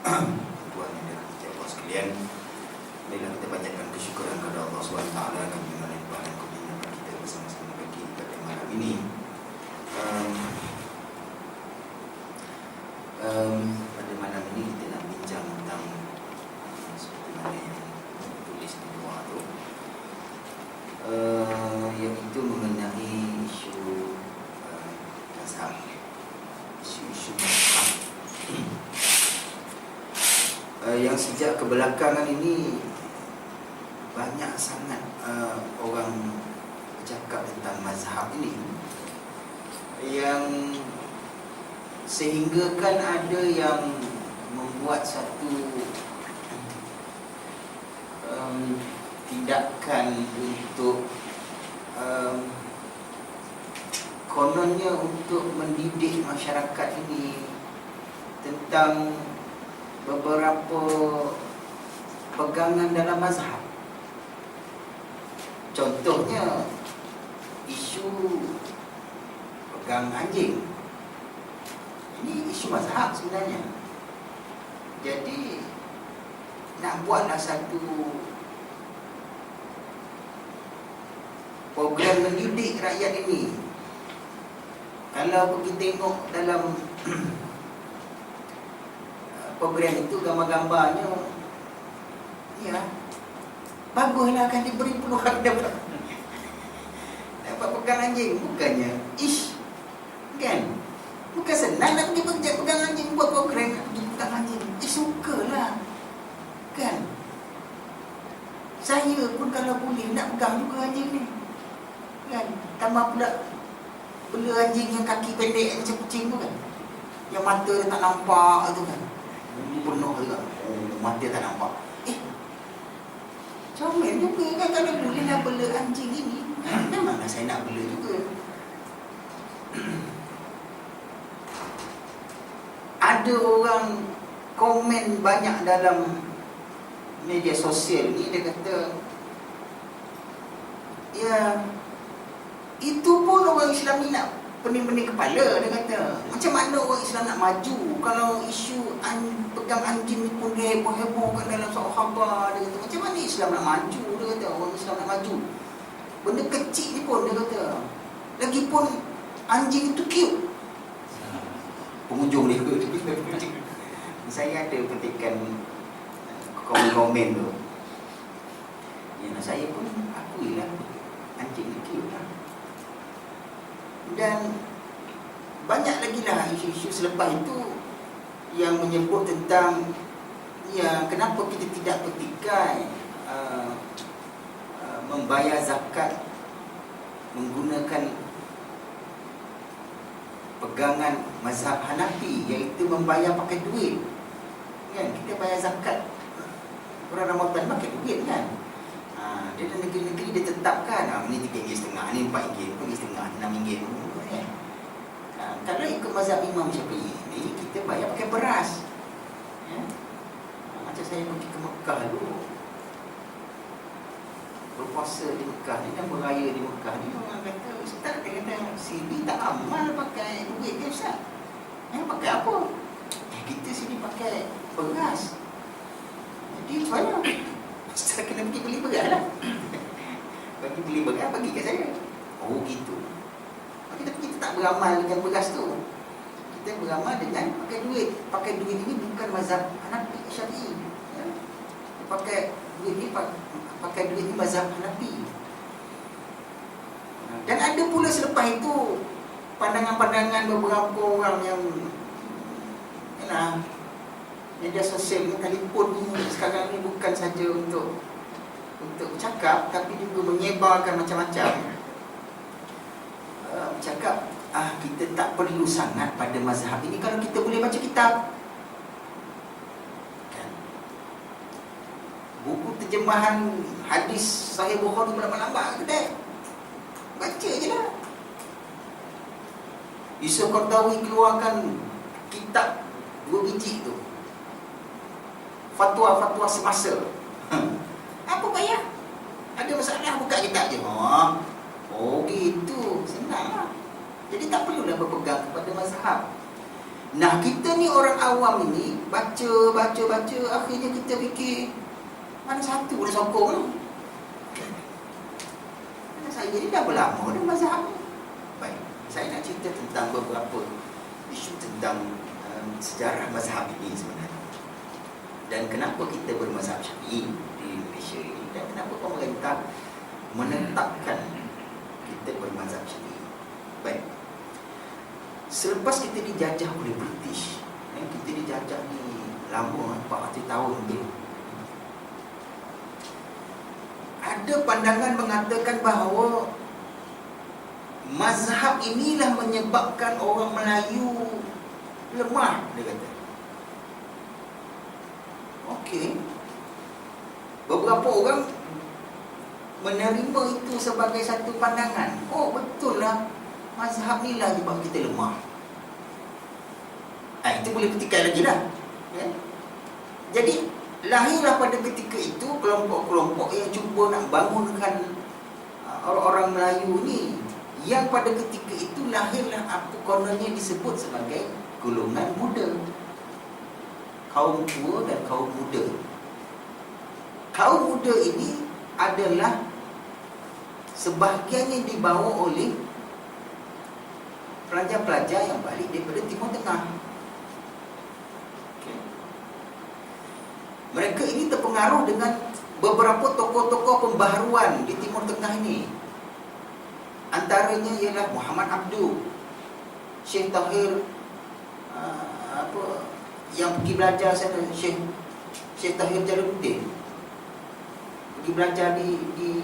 Tuhan yang dirahmati Allah sekalian, marilah kita panjatkan kesyukuran kepada Allah SWT dan melimpahkan kurnia kita bersama-sama bagi pada malam ini. Pada malam ini kita nak bincang tentang seperti mana yang tulis di bawah tu, iaitu mengenai isu mazhab, isu mazhab yang sejak kebelakangan ini banyak sangat orang bercakap tentang mazhab ini, yang sehingga kan ada yang membuat satu tindakan untuk kononnya untuk mendidik masyarakat ini tentang beberapa pegangan dalam mazhab. Contohnya isu pegang anjing. Ini isu mazhab sebenarnya. Jadi nak buatlah satu program mendidik rakyat ini. Kalau pergi tengok dalam program itu, gambar-gambarnya ya baguslah, akan diberi peluang dapat pegang anjing. Bukannya kan, bukan senang nak pergi pegang anjing, buat program nak pergi pegang anjing. Sukalah kan. Saya pun kalau boleh nak pegang juga anjing ni kan. Tambah pula bela anjing yang kaki pendek macam kucing tu kan, yang mata dia tak nampak tu kan, penuh juga, mata tak nampak. Comel juga kan kalau boleh nak bela anjing ini. Memanglah saya nak bela juga. Ada orang komen banyak dalam media sosial ni, dia kata, ya itu pun orang Islam ni nak pening-pening kepala. Dia kata, macam mana orang Islam nak maju kalau isu pegang anjing ni pun heboh-hebohkan dalam suatu khabar. Dia kata, macam mana Islam nak maju? Dia kata, orang Islam nak maju, benda kecil ni pun, dia kata, lagipun anjing itu cute. Pengunjung dia saya ada petikan komen tu ya, saya pun akuilah anjing ni cute lah. Dan banyak lagi lah isu-isu selepas itu yang menyebut tentang ya, kenapa kita tidak petikai membayar zakat menggunakan pegangan mazhab Hanafi, iaitu membayar pakai duit kan. Kita bayar zakat bulan Ramadan pakai duit kan. Dia ada negeri-negeri dia tetapkan, ni RM3.5, ni RM4, RM4.5, RM6 kan. Kalau ikut mazhab Imam Syafi'i ni, kita bayar pakai beras ya. Macam saya pergi ke Mekah dulu, berpuasa di Mekah ni dan beraya di Mekah ni, orang kata, ustaz, dia kata, sini tak amal pakai duit dia ustaz. Pakai apa? Kita sini pakai beras. Jadi macam mana? Ustaz kena pergi beli beras lah. Bagi beli beras, bagi kat saya. Oh gitu. Kita tak beramal dengan beras tu. Kita beramal dengan pakai duit. Pakai duit ini bukan mazhab Hanafi Syafi'i ya. Pakai duit ni, pakai duit ni mazhab Hanafi. Dan ada pula selepas itu pandangan-pandangan beberapa orang yang media sosial ni, telefon ni sekarang ni bukan saja untuk bercakap, tapi juga menyebarkan macam-macam. Bercakap, kita tak perlu sangat pada mazhab ini kalau kita boleh baca kitab kan? Buku terjemahan hadis Sahih Bukhari berapa-lama kedai, baca je lah. Yusuf Qaradawi keluarkan kitab 2 biji tu, fatwa-fatwa semasa. Apa payah? Ada masalah, buka kitab je. Oh gitu, senang lah. Jadi tak perlulah berpegang kepada mazhab. Nah, kita ni orang awam ini baca, akhirnya kita fikir mana satu boleh sokong tu. Mana saya ni dah berlama dah mazhab ni. Baik, saya nak cerita tentang beberapa isu tentang sejarah mazhab ini sebenarnya. Dan kenapa kita bermazhab Syafi'i di Malaysia ini, dan kenapa pemerintah menetapkan kita bermazhab Syafi'i. Baik. Selepas kita dijajah oleh British, kita dijajah ni lama, 400 tahun lebih. Ada pandangan mengatakan bahawa mazhab inilah menyebabkan orang Melayu lemah, dia kata. Okey. Beberapa orang menerima itu sebagai satu pandangan. Oh, betul lah, mazhab ni lah sebab kita lemah. Itu boleh petikai lagi lah, ya? Jadi lahirlah pada ketika itu kelompok-kelompok yang cuba nak bangunkan orang-orang Melayu ni, yang pada ketika itu lahirlah apa kononnya disebut sebagai golongan muda, kaum tua dan kaum muda. Kaum muda ini adalah sebahagiannya dibawa oleh pelajar-pelajar yang balik daripada Timur Tengah. Okay. Mereka ini terpengaruh dengan beberapa tokoh-tokoh pembaharuan di Timur Tengah ini. Antaranya ialah Muhammad Abduh, Syekh Tahir, yang pergi belajar sana, Syekh Tahir Jalaluddin, pergi belajar di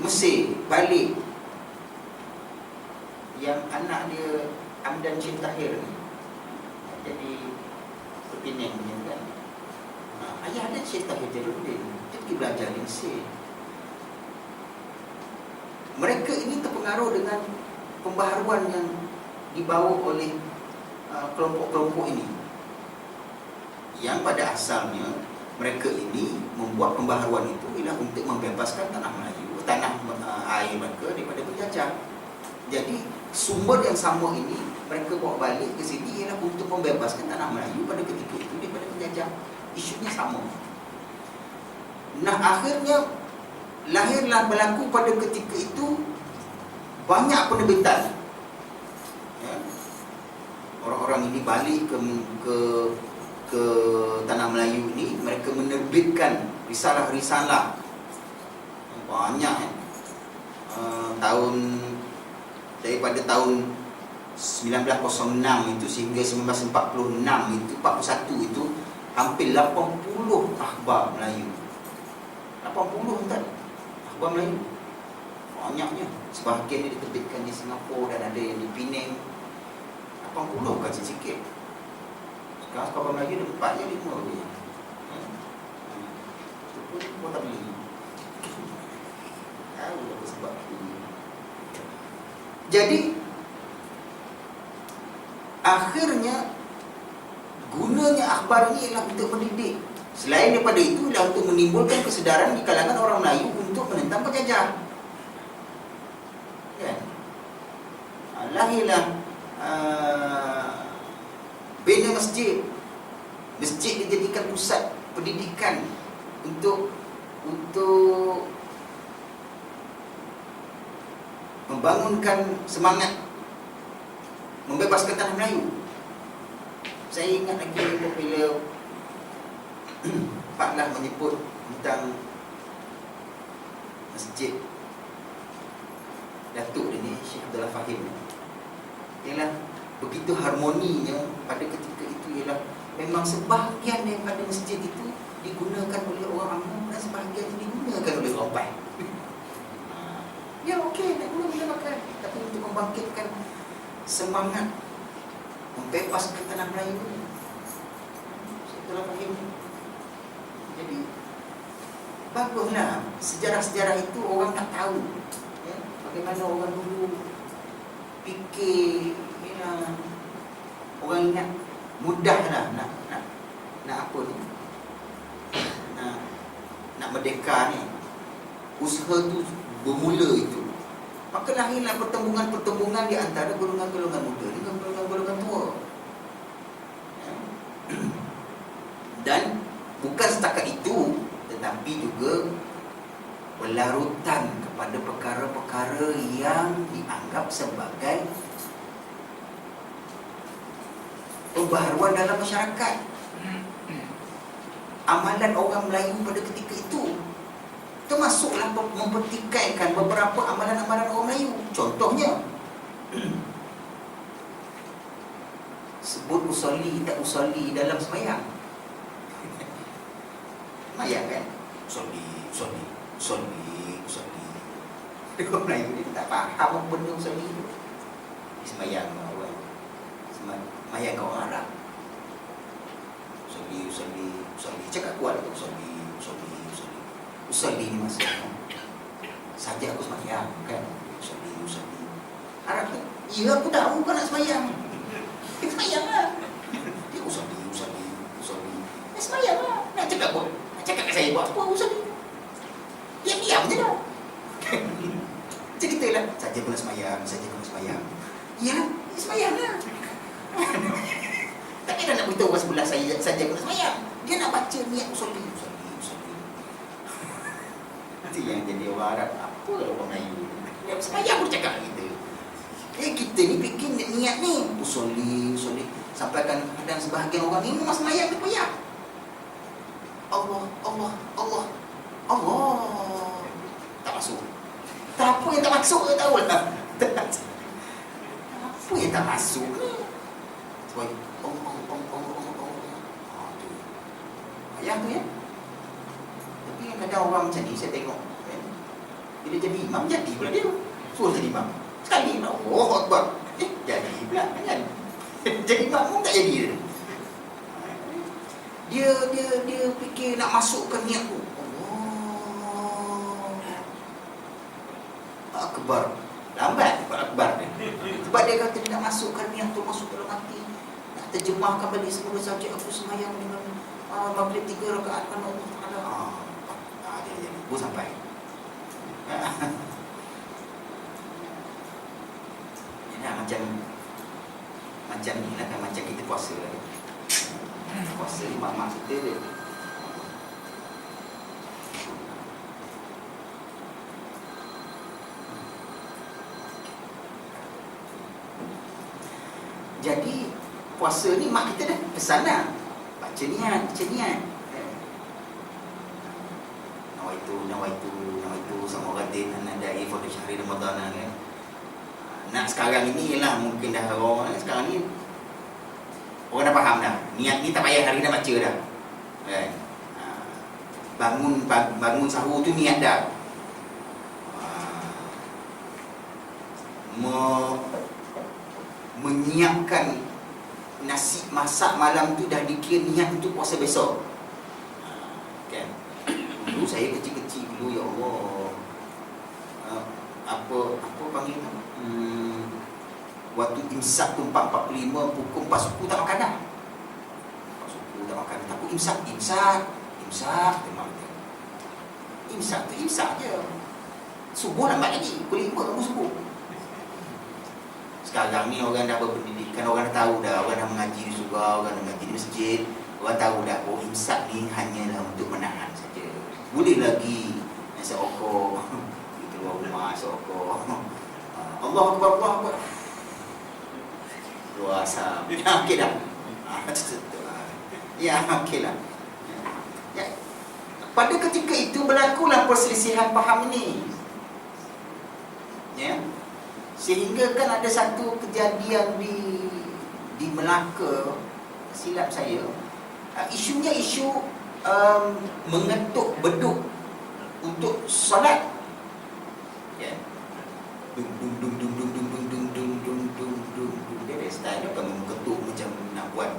Mesir, balik. Yang anak dia Hamdan Syekh Tahir ni jadi Penang punya kan. Ayah dia Syekh Tahir Jalaluddin, dia pergi belajar di Mesir. Mereka ini terpengaruh dengan pembaharuan yang dibawa oleh kelompok-kelompok ini, yang pada asalnya mereka ini membuat pembaharuan itu ialah untuk membebaskan tanah Melayu, tanah air mereka daripada penjajah. Jadi sumber yang sama ini mereka bawa balik ke sini ialah untuk membebaskan tanah Melayu pada ketika itu daripada penjajah. Isunya sama. Nah, akhirnya lahirlah berlaku pada ketika itu banyak penerbitan, ya. Orang-orang ini balik ke tanah Melayu ini, mereka menerbitkan risalah-risalah banyak, daripada tahun 1906 itu sehingga 1946 itu 41 itu hampir 80 akhbar Melayu. 80 kan akhbar Melayu. Banyaknya. Sebahagian dia diterbitkan di Singapura dan ada yang di Penang. 80 bukan sikit. Sekarang akhbar Melayu ada 4 je, 5 je. Itu pun kau tak beli. Tahu apa sebab itu. Jadi akhirnya gunanya akhbar ini ialah untuk mendidik. Selain daripada itu ialah untuk menimbulkan kesedaran di kalangan orang Melayu untuk menentang penjajah. Kan? Lahirlah bina masjid. Masjid dijadikan pusat pendidikan untuk membangunkan semangat membebaskan tanah Melayu. Saya ingat lagi bila Pak Lah menyebut tentang masjid Datuk dia ni, Syekh Abdullah Fahim, ialah begitu harmoninya pada ketika itu, ialah memang sebahagian daripada masjid itu digunakan oleh orang awam dan sebahagian digunakan oleh orang baik. Ya okey, nak gunakan, tapi untuk membangkitkan semangat membebaskan tanah Melayu ni. Setelah Fahim. Jadi baguslah sejarah-sejarah itu orang tak tahu, ya, bagaimana orang dulu fikir, ya, orang ingat mudahlah nak apa ni, nak merdeka ni, usaha tu bermula itu. Maka lahirlah pertembungan-pertembungan di antara golongan-golongan muda dengan golongan-golongan tua. Tetapi juga berlarutan kepada perkara-perkara yang dianggap sebagai pembaharuan dalam masyarakat. Amalan orang Melayu pada ketika itu termasuklah mempertikaikan beberapa amalan-amalan orang Melayu. Contohnya, sebut usolli tak usolli dalam sembahyang. Sembahyang kan? Usolli. Orang Melayu ni tak faham apa benda usolli tu. Sembahyang orang. Sembahyang kau orang Arab. Usolli. Cakap kuat tu usolli ni maksudnya saja aku sembahyang kan. Usolli. Arab tu, ya aku tahu kau nak sembahyang. Sembahyang lah. Dia usolli. Sembahyang lah. Nak cakap apa? Nak cakap kat saya buat apa usolli? Dia diam je dah. Ceritalah, saja aku nak sembahyang. Ya, sembahyang lah. Tapi dah nak beritahu orang sebelah saya saja aku nak sembahyang. Dia nak baca niat usolli. Itu yang jadi orang Arab. Apa orang Melayu? Dia sembahyang pun cakap kita. Kita ni fikir niat ni usolli. Sampai kadang sebahagian orang ni memang sembahyang dia koyak. Allah. Tak masuk. Apa yang tak masuk dia tahu lah. Apa yang tak masuk ni? Sebab Allah. Tu. Ayat tu ya. Tapi kadang orang macam ni saya tengok kan? Bila jadi imam jadi pula dia. Suruh jadi imam. Sekali Allah Akbar. Jadi pula kan. Jadi imam pun tak jadi dia. Dia fikir nak masukkan niat tu. Allah Akbar. Lambat Akbar dia. Sebab dia kata dia nak masukkan niat tu masuk dalam hati. Nak terjemahkan balik semula saja aku sembahyang dengan maghrib 3 rakaat kan Allah Taala. Dia pun sampai. Macam ni lah kan, macam kita puasa lah. Puasa ni mak-mak kita dia. Jadi puasa ni mak kita dah pesan lah, baca niat. Nawaitu sama gadin anadai pada syahri Ramadan kan. Nak sekarang ini ialah mungkin dah orang sekarang ni orang dah faham dah. Niat ni tak payah hari dah baca dah. Kan? Bangun sahur tu niat dah. Menyiapkan nasi masak malam tu dah dikira niat untuk puasa besok. Kan? Dulu saya kecil-kecil dulu, ya Allah. Apa panggil tu? Waktu imsak tu 4.45 pukul 4 suku tak makan dah. 4 suku tak makan. Tapi imsak memang imsak tu imsak je. Subuh lambat lagi, pukul 5 kamu subuh. Sekarang ni orang dah berpendidikan, orang dah tahu dah, orang dah mengaji di surau, orang dah mengaji di masjid. Orang tahu dah, imsak ni hanyalah untuk menahan saja. Boleh lagi seokor keluar rumah seokor. Allah Akbar. Luar asam. Okey dah. Ya, okey lah. Ya. Pada ketika itu berlakulah perselisihan faham ini. Ya. Sehingga kan ada satu kejadian di Melaka, silap saya, isunya isu mengetuk beduk untuk solat. Ya. Dung. Dia ada style dia bukan mengetuk macam nak buat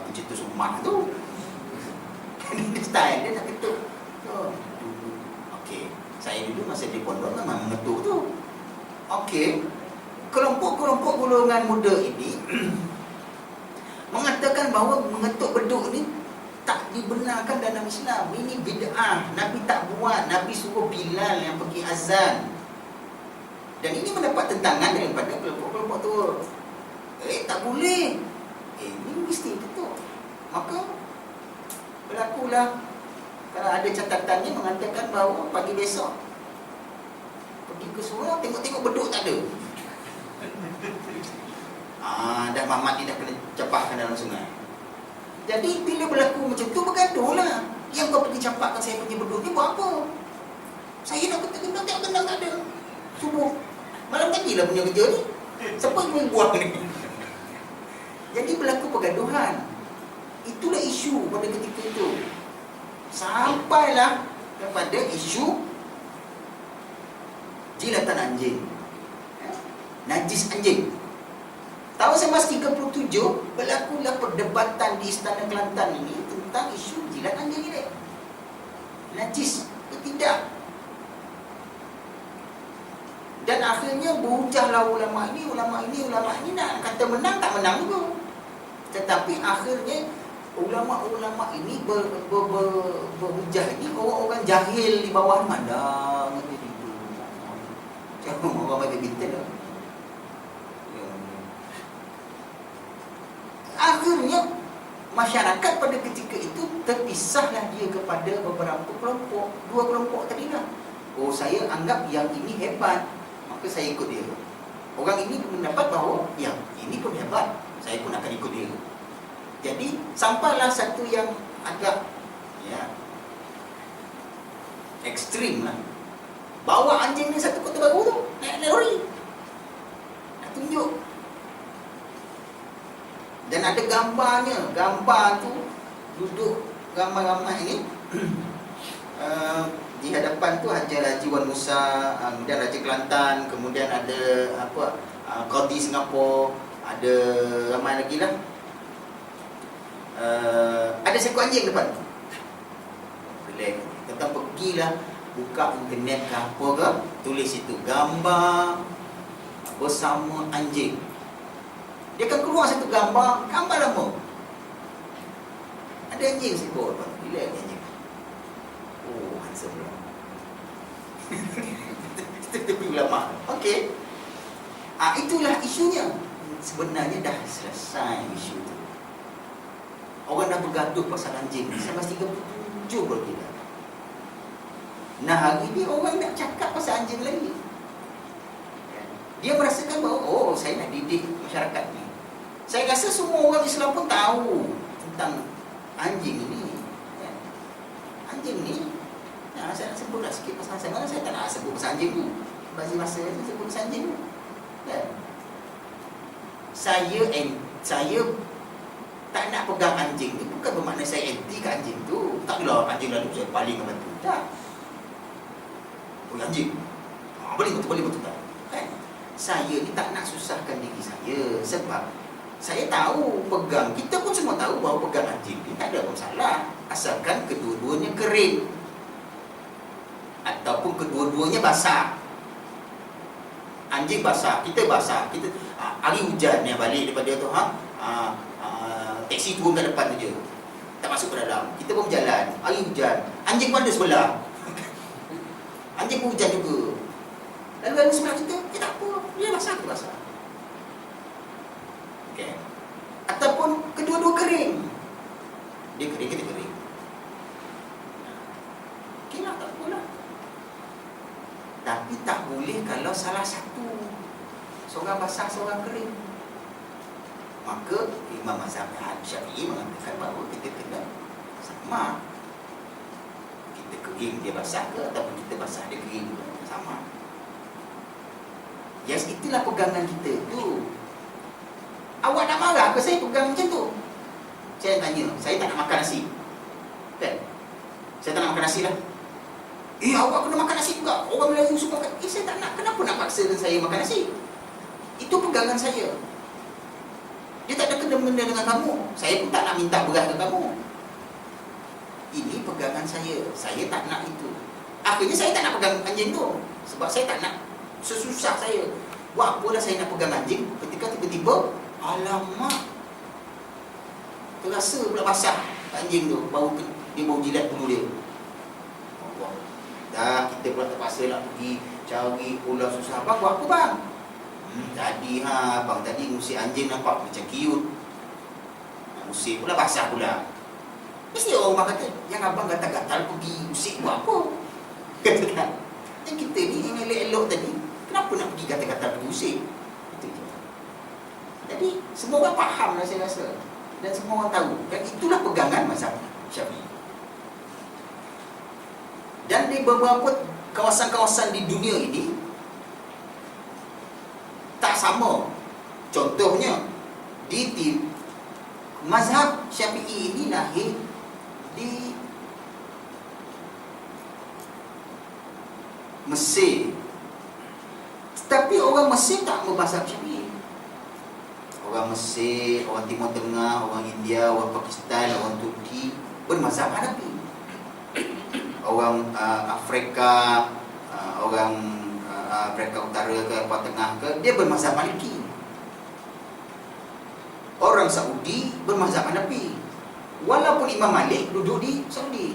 pencetus rumah tu. Dia style dia nak ketuk. Okey, saya dulu masa di pondok memang mengetuk tu. Okey, kelompok-kelompok golongan muda ini mengatakan bahawa mengetuk beduk ni tak dibenarkan dalam Islam. Ini bid'ah. Nabi tak buat. Nabi suruh Bilal yang pergi azan. Dan ini mendapat tentangan daripada kelompok-kelompok tu. Tak boleh. Ini mesti ketuk. Maka berlakulah Kalau ada catatannya mengatakan bahawa pagi besok pergi ke surau, tengok-tengok beduk tak ada. Dah mamat ni dah kena capakkan dalam sungai. Jadi bila berlaku macam tu, bergaduh lah. Yang kau pergi capakkan saya punya beduk ni buat apa? Saya nak kena tengok kendang tak ada. Subuh malam tadi lah punya kerja ni. Siapa yang buang ni? Jadi berlaku pergaduhan. Itulah isu pada ketika itu. Sampailah kepada isu jilatan anjing, najis anjing. Tahun 1937 berlakulah perdebatan di Istana Kelantan ini tentang isu jilat anjing ini. Najis ke tidak? Dan akhirnya berhujahlah ulama ini nak kata menang tak menang juga. Tetapi akhirnya ulama-ulama ini berhujah ini orang-orang jahil di bawah mandang itu. Jangan orang bagi bintan lah. Akhirnya masyarakat pada ketika itu terpisahlah dia kepada beberapa kelompok. Dua kelompok tadi lah. Oh, saya anggap yang ini hebat, maka saya ikut dia. Orang ini mendapat bahawa yang ini pun hebat, saya pun akan ikut dia. Jadi sampailah satu yang agak ekstrim lah. Bawa anjing ni satu kota baru tu, naik lori, nak tunjuk. Dan ada gambarnya. Gambar tu duduk ramai-ramai ini di hadapan tu Haji Wan Musa, kemudian Raja Kelantan, kemudian ada Qadi Singapura, ada ramai lagi lah. Ada seekor anjing depan. Relax. Kita pergilah buka internet ke apa ke, tulis itu gambar bersama anjing. Dia akan keluar satu gambar lama. Ada anjing seekor depan. Relax anjing. Oh, handsome lah. Tepi ulama. Okey. Itulah isunya. Sebenarnya dah selesai isu tu. Orang dah bergaduh pasal anjing 1937 baru tidak. Nah, hari ni orang nak cakap pasal anjing lagi. Dia merasakan bahawa saya nak didik masyarakat ni. Saya rasa semua orang Islam pun tahu tentang anjing ini. Anjing ni, saya nak sebutlah sikit pasal saya. Saya tak nak sebut pasal anjing tu. Bagi masa saya sebut pasal anjing tu. Saya tak nak pegang anjing tu bukan bermakna saya anti ke anjing tu. Taklah anjing lalu saya paling ke batu. Tak. Anjing. Boleh betul tak? Kan? Saya ni tak nak susahkan diri saya. Sebab saya tahu pegang, kita pun semua tahu bahawa pegang anjing ni tak ada masalah, asalkan kedua-duanya kering ataupun kedua-duanya basah. Anjing basah, kita basah, kita hari hujan ni balik daripada tu taksi turun kat depan tu je, tak masuk ke dalam. Kita pun berjalan, hari hujan, anjing pun ada sebelah. Anjing pun hujan juga. Lalu ada sebelah kita, tak apa, dia basah ke basah. Okay. Ataupun kedua-dua kering. Dia kering, kita kering. Okey lah, tak apalah. Tapi tak boleh kalau salah satu, seorang basah, seorang kering. Maka Imam Mazhab Syafi'i mengatakan bahawa kita kena sama. Kita kering dia basah ke, ataupun kita basah dia kering ke, sama. Yes, itulah pegangan kita tu. Awak nak marah ke saya pegang macam tu? Saya tanya, saya tak nak makan nasi, kan? Saya tak nak makan nasi lah. Awak kena makan nasi juga. Orang Melayu suka makan. Saya tak nak. Kenapa nak paksakan saya makan nasi? Itu pegangan saya. Dia tak ada kena-mena dengan kamu. Saya pun tak nak minta berat ke kamu. Ini pegangan saya. Saya tak nak itu. Akhirnya saya tak nak pegang anjing tu. Sebab saya tak nak sesusah saya. Buat apalah saya nak pegang anjing ketika tiba-tiba, alamak, terasa pula basah anjing tu. Dia bau jilat bulu dia. Dah kita pula terpaksa nak pergi cari ular susah. Abang buat apa bang? Tadi abang tadi ngusik anjing nampak macam cute. Ngusik pula basah pula. Mesti orang kata, yang abang gatal-gatal pergi usik buat apa? Katakan. Yang kita ni yang elok-elok tadi, kenapa nak pergi gatal-gatal pergi usik? Itu je. Jadi, semua orang faham lah saya rasa. Dan semua orang tahu. Dan itulah pegangan mazhab Syafi'i. Dan di beberapa kawasan-kawasan di dunia ini, tak sama. Contohnya, di mazhab Syafi'i ini lahir di Mesir. Tetapi orang Mesir tak bermazhab Syafi'i. Orang Mesir, orang Timur Tengah, orang India, orang Pakistan, orang Turki bermazhab Hanafi. Orang Afrika, orang Afrika Utara ke Eropah Tengah ke, dia bermazhab Maliki. Orang Saudi bermazhab Hanafi. Walaupun Imam Malik duduk di Saudi.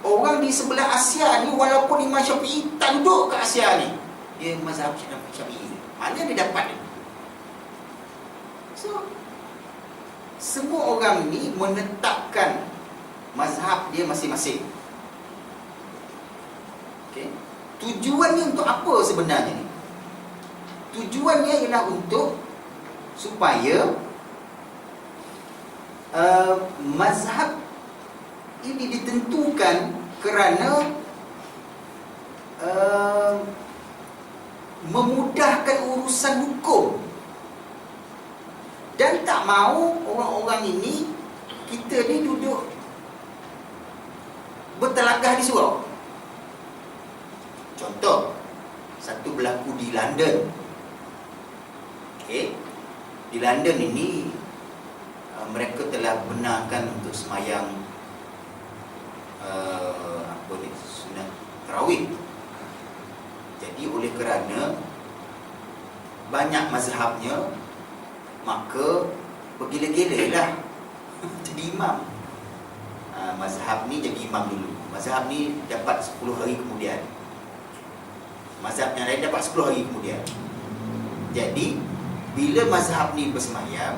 Orang di sebelah Asia ni, walaupun Imam Syafi'i tak duduk ke Asia ni, dia mazhab Syafi'i. Mana dia dapat? So, semua orang ni menetapkan mazhab dia masing-masing. Okay. Tujuannya untuk apa sebenarnya ni? Tujuannya ialah untuk supaya mazhab ini ditentukan kerana memudahkan urusan hukum. Dan tak mahu orang-orang ini, kita ni duduk bertelagah di surau. Contoh, satu berlaku di London. Okay. Di London ini, mereka telah benarkan untuk semayang sunat tarawih. Jadi oleh kerana banyak mazhabnya, maka bergila-gila lah jadi imam. Mazhab ni jadi imam dulu. Mazhab ni dapat 10 hari kemudian. Mazhab yang lain dapat 10 hari kemudian. Jadi bila mazhab ni bersemayam,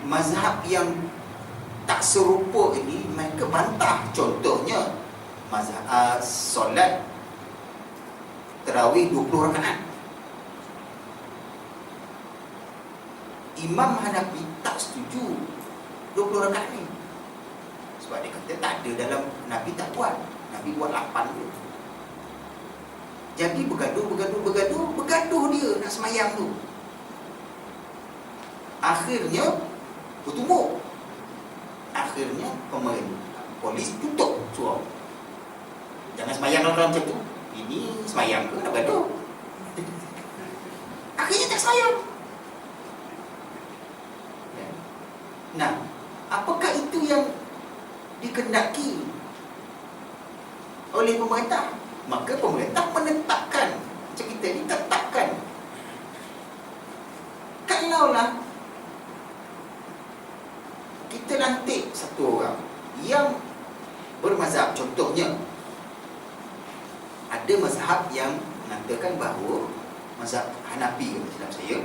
mazhab yang tak serupa ini mereka bantah. Contohnya mazhab solat tarawih 20 rakaat. Imam Hanafi tak setuju 20 rakaat ni. Sebab dia kata tak ada dalam, Nabi tak buat. Nabi buat 8 tu. Jadi bergaduh dia nak semayang tu. Akhirnya bertumbuk. Akhirnya polis tutup surau. Jangan semayang dalam macam tu. Ini semayang ke nak bergaduh? Akhirnya tak semayang. Nah, apakah itu yang dikehendaki oleh pemerintah? Maka pemerintah menetapkan, macam kita ni tetapkan. Kalaulah kita lantik satu orang yang bermazhab, contohnya ada mazhab yang mengatakan bahawa mazhab Hanafi, kalau tidak saya,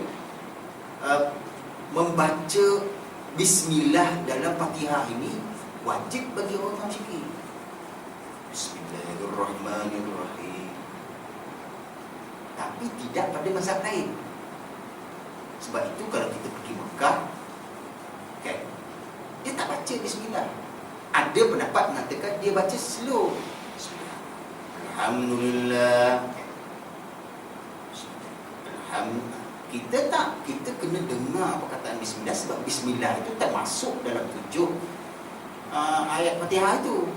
membaca Bismillah dalam Fatihah ini wajib bagi orang Syafi'i. Bismillahirrahmanirrahim. Tapi tidak pada mazhab lain. Sebab itu kalau kita pergi Mekah, kan, dia tak baca Bismillah. Ada pendapat mengatakan dia baca slow. Alhamdulillah. Alhamdulillah. Kita tak, kita kena dengar perkataan Bismillah. Sebab Bismillah itu termasuk dalam 7 ayat Fatihah itu.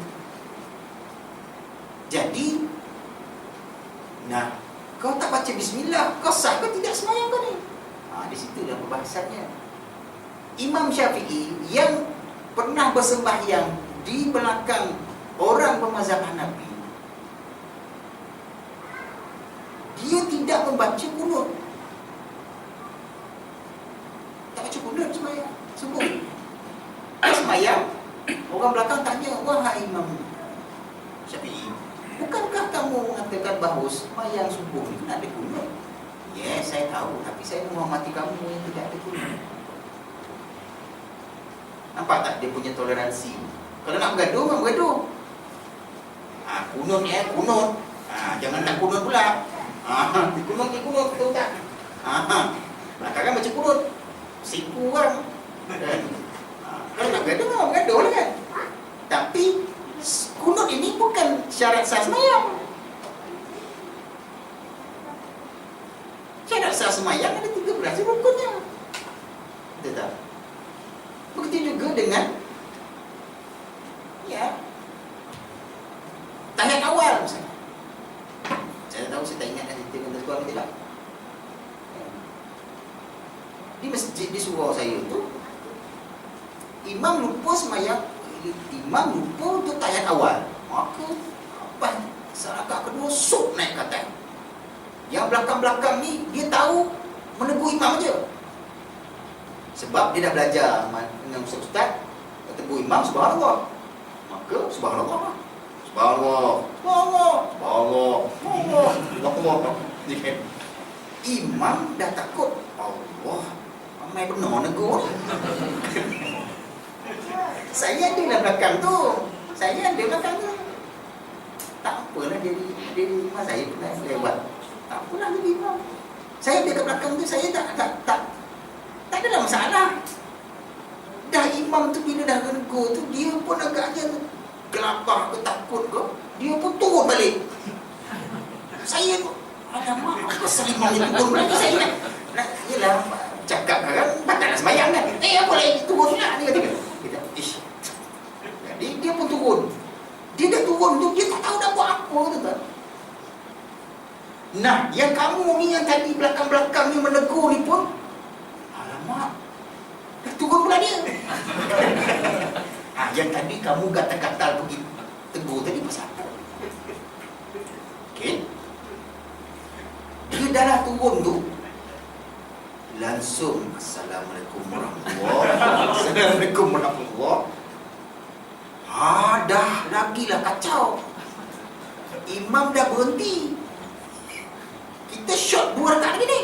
Jadi, nah, kau tak baca Bismillah, kau sah ke tidak semayang kau ni? Di situ dah perbahasannya. Imam Syafi'i yang pernah bersembahyang di belakang orang bermazhab Hanafi, dia tidak membaca kunut. Tak baca kunut semayang subuh. Semayang, orang belakang tanya, wahai Imam Syafi'i, bukankah kamu mengatakan bahawa semayang subuh ni ada kunut? Yes, saya tahu, tapi saya menghormati kamu yang tidak ada kunut. Nampak tak dia punya toleransi? Kalau nak bergaduh, memang bergaduh. Kunut kunut. Jangan nak kunut pula. Kunut, tahu tak? Kadang baca kunut. Siku orang. Kalau nak bergaduh, memang bergaduh lah kan. Tapi kunut ini bukan syarat sah sembahyang. Syarat sah sembahyang ada 13 rukunnya. Betul tak? Begitu juga dengan tahiyat awal misalnya. Saya tahu saya tak ingat cerita dengan tuan ke tidak. Di masjid di surau saya tu, imam lupa sembahyang, imam lupa untuk tahiyat awal. Maka rakaat kedua sok naik ke atas. Yang belakang-belakang ni dia tahu menegur imam je. Sebab dia dah belajar dengan ustaz, tegur imam subhanallah. Maka subhanallah. Imam dah takut. Allah, ramai benar negur. Saya ada dalam belakang tu. Tak apalah dia imam saya pun lewat. Tak apalah dia imam. Saya ada kat belakang tu, saya tak ada masalah. Dah imam tu bila dah negur tu, dia pun agaknya gelapah ke takut ke, dia pun turun balik. Saya tu, alamak, apa selimang ni turun balik? Saya nak yelah, cakap kan, batallah sembahyang kan. Apa lagi turun nak, dia kata. Jadi dia pun turun. Dia dah turun tu, dia tak tahu dah buat apa tu kan. Nah, yang kamu ni yang tadi belakang-belakang ni menegur ni pun, alamak, dah turun pula dia. Yang tadi kamu gatal-gatal pergi tegur tadi pasal apa? Okey. Dia dah turun tu, langsung Assalamualaikum warahmatullahi. Assalamualaikum warahmatullahi. Dah lagilah kacau. Imam dah berhenti. Kita shot 2 rakaat lagi ni.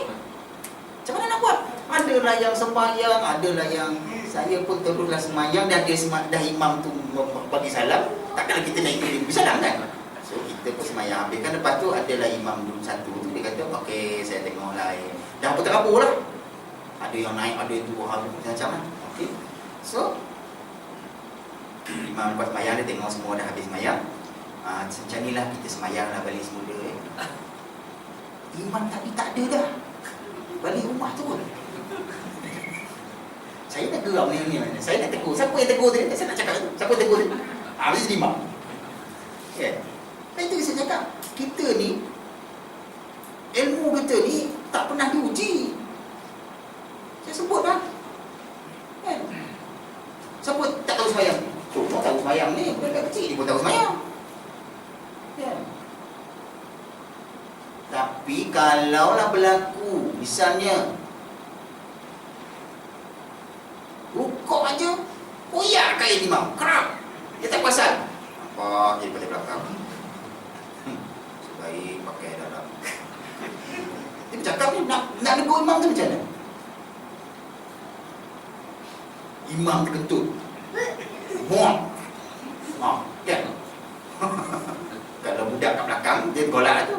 Macam mana nak buat? Adalah yang sembahyang, adalah yang saya pun teruslah sembahyang, dah imam tu bagi salam, takkanlah kita naik ke bagi salam kan? So kita pun sembahyang habis kan, lepas tu adalah imam dulu satu tu, dia kata okey saya tengok lah. Dah apa lah. Ada yang naik, ada yang turun, macam-macam lah. Okey. So imam lepas sembahyang dia tengok semua dah habis sembahyang. Macam ni lah kita sembahyang lah balik semula. Imam tadi tak ada dah. Balik rumah tu pun. Saya nak geram ni. Saya nak tegur. Siapa yang tegur tadi? Saya nak cakap tu. Siapa yang tegur tadi? Mesti jadi imam. Okay. Itu saya cakap. Kita ni, ilmu kita ni tak pernah diuji. Saya sebut dah. Kan? Siapa tak tahu sembahyang? Semua tahu sembahyang ni. Budak kecil dia pun tahu sembahyang. Kan? Tapi kalaulah berlaku, misalnya rukuk aja, koyak kain imam, kerap. Dia tak pasal. Apa dia pada belakang? Sebaik pakai dalam. Dia bercakap ni, nak negur imam tu macam mana? Imam terkentut. Muak. Kan? Kalau budak kat belakang, dia golak tu.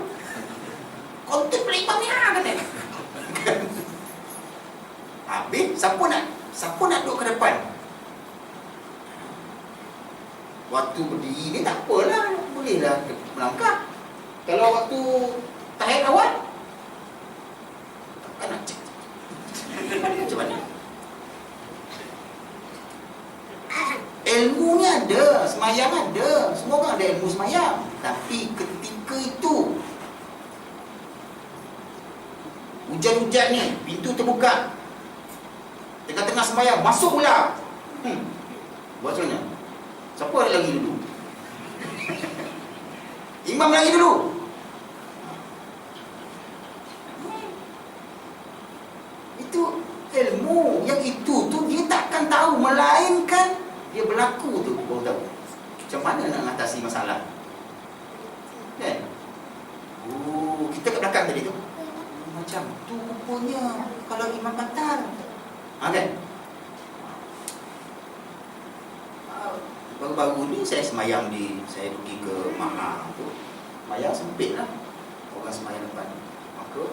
Konten pula imam ni kata. Habis, siapa nak duduk ke depan? Waktu berdiri ni tak apalah, bolehlah melangkah. Kalau waktu tahiyat awal, takkan nak cek. Macam mana? Ilmu ni ada, semayang ada. Semua orang ada ilmu semayang. Tapi ketika itu hujan-hujan ni, pintu terbuka, tengah-tengah sembahyang, masuk pula. Buat macam mana? Siapa lagi dulu? Imam lagi dulu. Itu ilmu. Yang itu tu dia takkan tahu, melainkan dia berlaku tu baru tahu macam mana nak mengatasi masalah. Kan? Kita kat belakang tadi tu, macam tu rupanya kalau imam batal. Kan? Baru-baru ni saya semayang saya pergi ke Maha tu. Semayang sempit lah. Orang semayang depan. Maka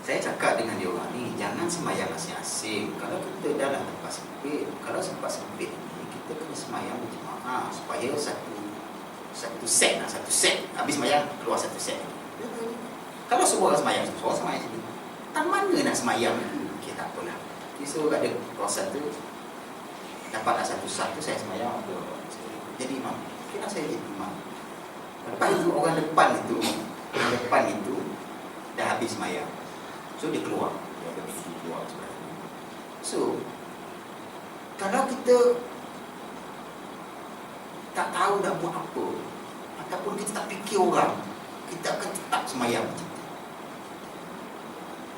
saya cakap dengan dia orang ni, jangan semayang asing-asing. Kalau kita dalam tempat sempit, kalau tempat sempit ni, kita kena semayang berjemaah supaya satu set habis semayang keluar satu set. Kalau semua orang semayang sini, tak mana nak semayang? Okay, tak apalah. So ada kawasan tu dapatlah satu saya semayang. Jadi imam. Kira saya jadi imam. Lepas itu orang depan itu dah habis semayang. So dia keluar. Dia pergi keluar sebenarnya. So kalau kita tak tahu nak buat apa, ataupun kita tak fikir orang, kita akan tetap semayang macam tu.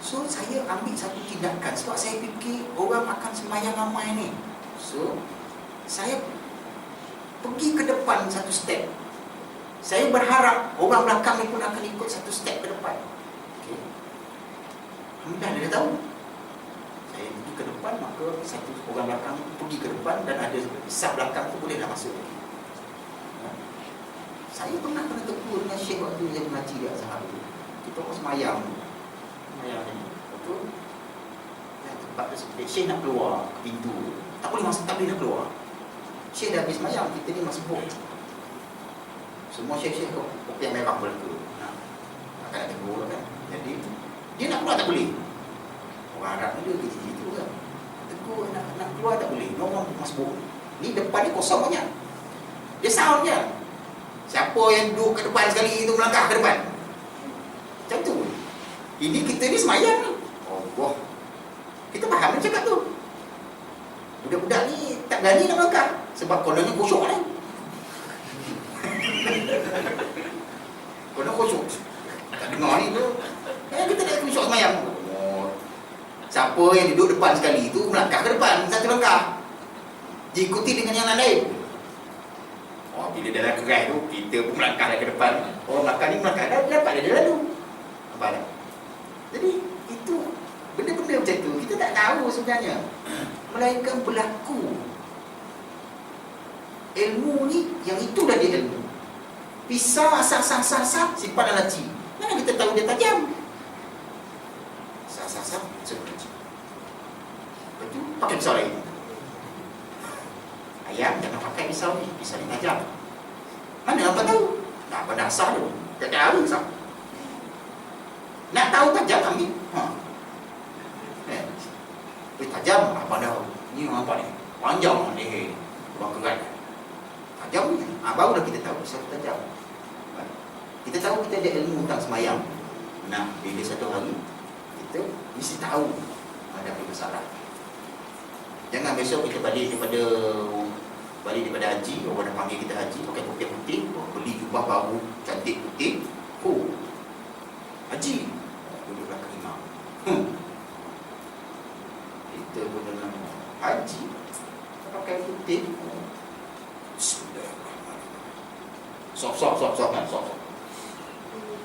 So saya ambil satu tindakan sebab saya fikir orang akan semayang ramai ni. So saya pergi ke depan satu step. Saya berharap orang belakang ni pun akan ikut satu step ke depan. Okay. Alhamdulillah dia dah tahu. Saya pergi ke depan, maka satu orang belakang pergi ke depan dan ada sab belakang tu bolehlah masuk lagi. Saya pernah kena tegur dengan Syekh waktu yang mengaji di Azhar tu. Kita pun semayang ni. Betul? Tempat tu seperti Syekh nak keluar ke pintu. Tak boleh masuk, tak boleh nak keluar. Syekh dah habis semayang, kita ni masih buk. Semua syekh-syekh kopi yang merah berlaku. Akan nak tegur kan. Jadi dia nak keluar tak boleh. Orang Arab ni dia kerja gitu kan. Tegur nak keluar tak boleh. Orang masbuk. Ni depan ni kosong banyak. Dia sound je. Siapa yang duduk ke depan sekali itu melangkah ke depan. Macam tu. Ini kita ni semayang ni. Allah. Kita faham dia cakap tu. Budak-budak ni tak berani nak melangkah. Sebab kononnya khusyuk ni. Konon khusyuk. Tak dengar ni tu. Kita nak khusyuk semayang. Siapa yang duduk depan sekali itu melangkah ke depan satu langkah, diikuti dengan yang lain. Bila dah nak kerai tu, kita pun melangkah ke depan. Orang belakang ni melangkah dah dapat dia lalu. Nampak tak? Jadi itu benda-benda macam tu kita tak tahu sebenarnya, melainkan berlaku. Ilmu ni yang itu dah dia ilmu. Pisau asap simpan dalam laci. Mana kita tahu dia tajam? Asap simpan laci. Lepas tu pakai pisau lain. Ayam jangan pakai pisau ni tajam. Mana apa tahu? Tak apa dasar tu. Tak tahu sah. Nak tahu tajam ambil. Tajam apa dah? Ni apa ni? Panjang ni. Buang kerat. Tajam ni. Barulah kita tahu pisau tajam. Kita tahu kita ada ilmu tentang semayang. Nah, bila satu hari kita mesti tahu ada masalah. Jangan besok kita balik daripada haji, orang dah panggil kita haji, pakai kopiah putih, beli jubah baru cantik putih. Haji. Duduk belakang imam. Kita pun dengan haji pakai putih. Sok.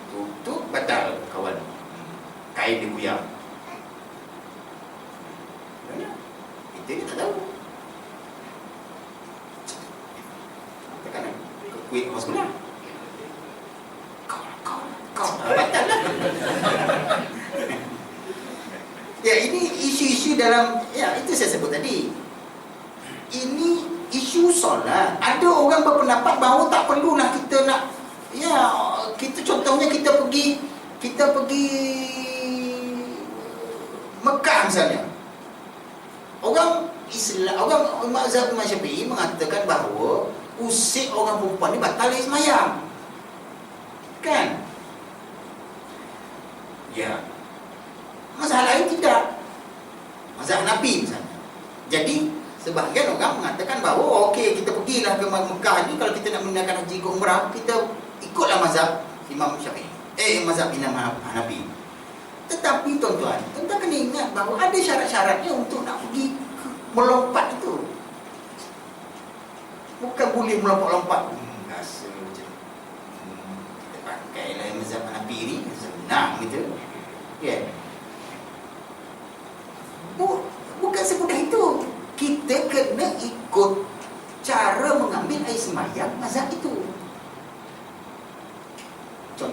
Tutup batal kawan. Kain dia buyar. Kita ni tak tahu. Tekan ke kuih orang sebelah. Kau batal lah. Ya, ini isu-isu dalam, ya itu saya sebut tadi. Ini isu solat. Ada orang berpendapat bahawa tak perlulah kita nak, ya, kita contohnya kita pergi Mekah misalnya. Orang Islam, orang mazhab Imam Syafi'i mengatakan bahawa usik orang perempuan ni batal dari semayang. Kan? Ya. Mazhab lain tidak. Mazhab Hanafi misalnya. Jadi sebahagian orang mengatakan bahawa okey, kita pergilah ke Mekah ni, kalau kita nak menunaikan haji ke umrah, kita ikutlah mazhab Imam Syafi'i. Mazhab Imam Hanafi. Tetapi tuan-tuan kena ingat bahawa ada syarat-syaratnya untuk nak pergi melompat itu. Bukan boleh melompat-lompat. Rasa macam kita pakailah mazhab Hanafi ni, senang gitu.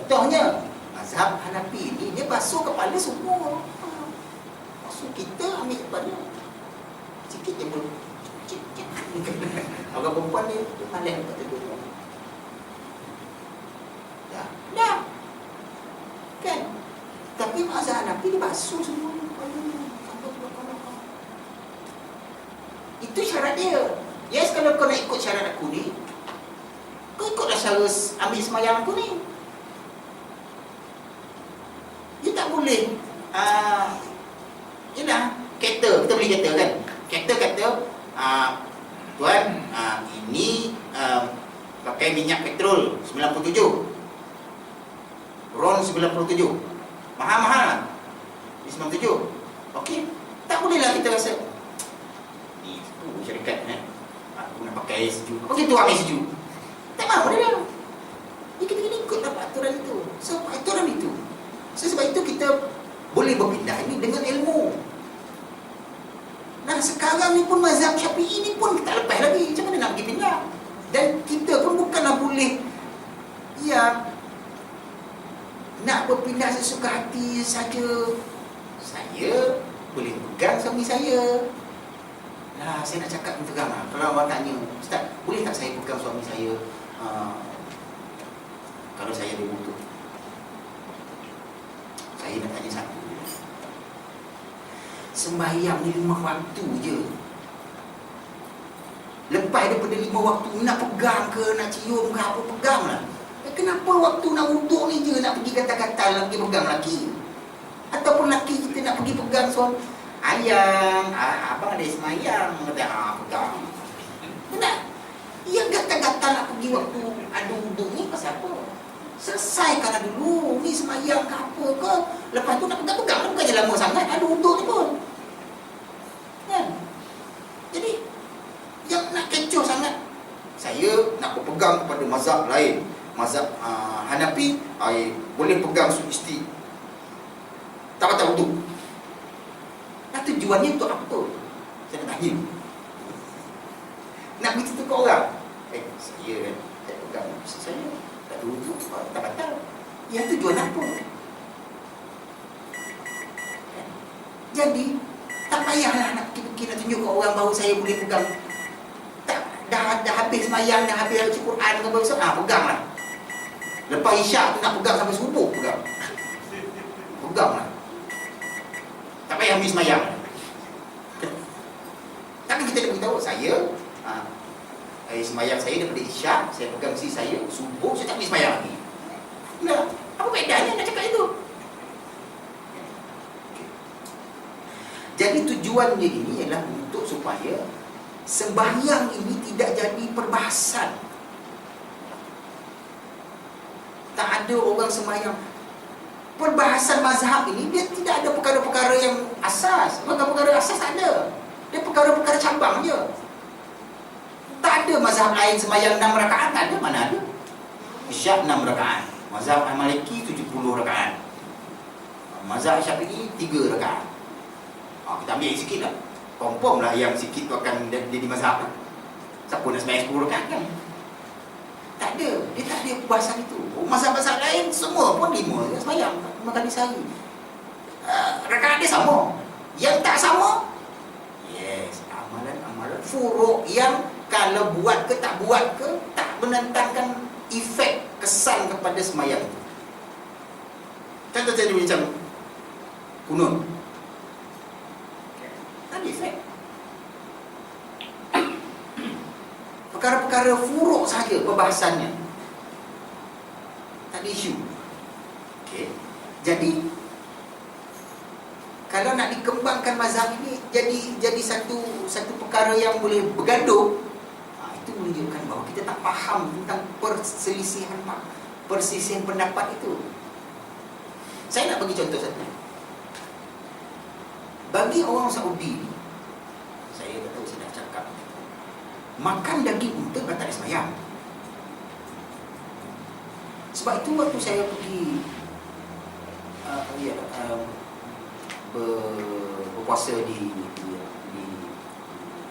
Contohnya mazhab Hanafi ni, dia basuh kepala semua. Basuh, kita ambil kepala sikit je pun. Orang perempuan dia malam kat tegur. Dah. Kan? Tapi mazhab Hanafi dia basuh semua. Itu syarat dia. Yes, kalau kau nak ikut syarat aku ni, kau ikutlah cara ambil semayang aku ni. Dia tak boleh yelah, kereta, kita beli kereta kan. Kereta kata tuan, ini pakai minyak petrol 97, RON 97, mahal-mahal lah di 97. Okey, tak bolehlah kita rasa ni syarikat aku nak pakai sejuk, okey tu ambil sejuk. Tak mahu dia lah. Kita kena ikutlah aturan itu. So aturan itu, sebab itu kita boleh berpindah ini dengan ilmu. Nah sekarang ni pun mazhab Syafi'i ni pun tak lepas lagi. Macam mana nak pergi pindah? Dan kita pun bukanlah boleh nak berpindah sesuka hati saja. Saya boleh pegang suami saya. Nah, saya nak cakap terang lah. Kalau orang tanya, Ustaz, boleh tak saya pegang suami saya kalau saya ada motor? Saya nak tanya satu. Sembahyang ni 5 waktu je. Lepas daripada 5 waktu, nak pegang ke, nak cium ke apa, pegang lah. Kenapa waktu nak wuduk ni je nak pergi kata-kata nak pergi pegang lelaki? Ataupun lelaki kita nak pergi pegang suami, ayang, abang ada semayang, kata pegang. Tak? Yang gatal-gatal nak pergi waktu ada wuduk ni pasal apa? Selesaikanlah dulu, ni semayang ke apa ke. Lepas tu nak pegang-pegang lah, bukannya lama sangat ada wuduk ni pun. Kan? Jadi yang nak kecoh sangat, saya nak berpegang kepada mazhab lain. Mazhab Hanafi, boleh pegang isteri tak patah wuduk. Nah, tujuannya untuk apa? Saya nak tanya. Nak beritahu ke orang, saya kan, saya pegang isteri saya tak ada wuduk, tak patah. Yang tujuan apa? Jadi tak payahlah nak fikir nak tunjuk ke orang bahawa saya boleh pegang. Tak, dah habis semayang, dah habis baca Quran ke apa, peganglah. Lepas isyak nak pegang sampai subuh, peganglah. Tak payah habis semayang. Takkan kita nak beritahu saya semayang saya daripada isyak, saya pegang isteri saya, subuh saya tak habis semayang lagi. Nah, apa bedanya nak cakap itu? Jadi tujuannya ini ialah untuk supaya sembahyang ini tidak jadi perbahasan. Tak ada orang sembahyang. Perbahasan mazhab ini dia tidak ada perkara-perkara yang asas. Perkara-perkara asas tak ada. Dia perkara-perkara cabang je. Tak ada mazhab lain sembahyang 6 rakaat, tak ada, mana ada. Isyak 6 rakaat. Mazhab Maliki 70 rakaat. Mazhab Syafi'i 3 rakaat. Kita ambil yang sikit lah. Confirm lah yang sikit tu akan jadi mazhab lah. Siapa nak sembahyang 10 rakaat kan? Tak ada. Dia tak ada perbahasan itu. Mazhab-mazhab lain semua pun 5 je sembahyang 5 kali sehari. Rakaat dia sama. Yang tak sama, yes, amalan-amalan furuk yang kalau buat ke tak buat ke tak menentangkan efek kesan kepada sembahyang itu. Contoh saya macam kunut. Tak ada efek. Perkara-perkara furuk saja perbahasannya. Tak ada isu. Okey. Jadi kalau nak dikembangkan mazhab ini jadi satu perkara yang boleh bergaduh, itu menunjukkan bahawa kita tak faham tentang perselisihan pendapat itu. Saya nak bagi contoh satu. Bagi orang Saudi, saya tak tahu saya nak cakap, makan daging unta batal sembahyang. Sebab itu waktu saya pergi berpuasa di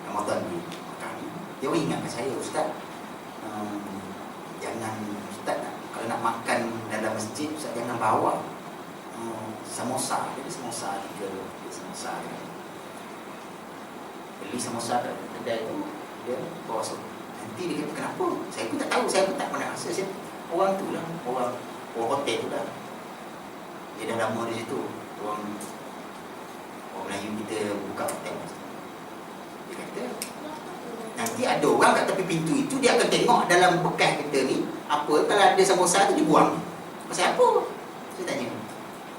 Ramadan di Mekah, dia orang ingatkan saya, Ustaz, jangan Ustaz kalau nak makan dalam dalam masjid, Ustaz jangan bawa samosa. Jadi samosa 3 samosa ya. Beli samosa kat kedai tu, dia bawa nanti dia kata kenapa? Saya pun tak tahu, saya pun tak pernah rasa. Orang tu lah, orang hotel tu lah, dia dah lama di situ. Orang Melayu kita buka hotel. Dia kata nanti ada orang kat tepi pintu itu, dia akan tengok dalam bekas kita ni apa, kalau ada samosa tu dia buang. Pasal apa? Saya tanya.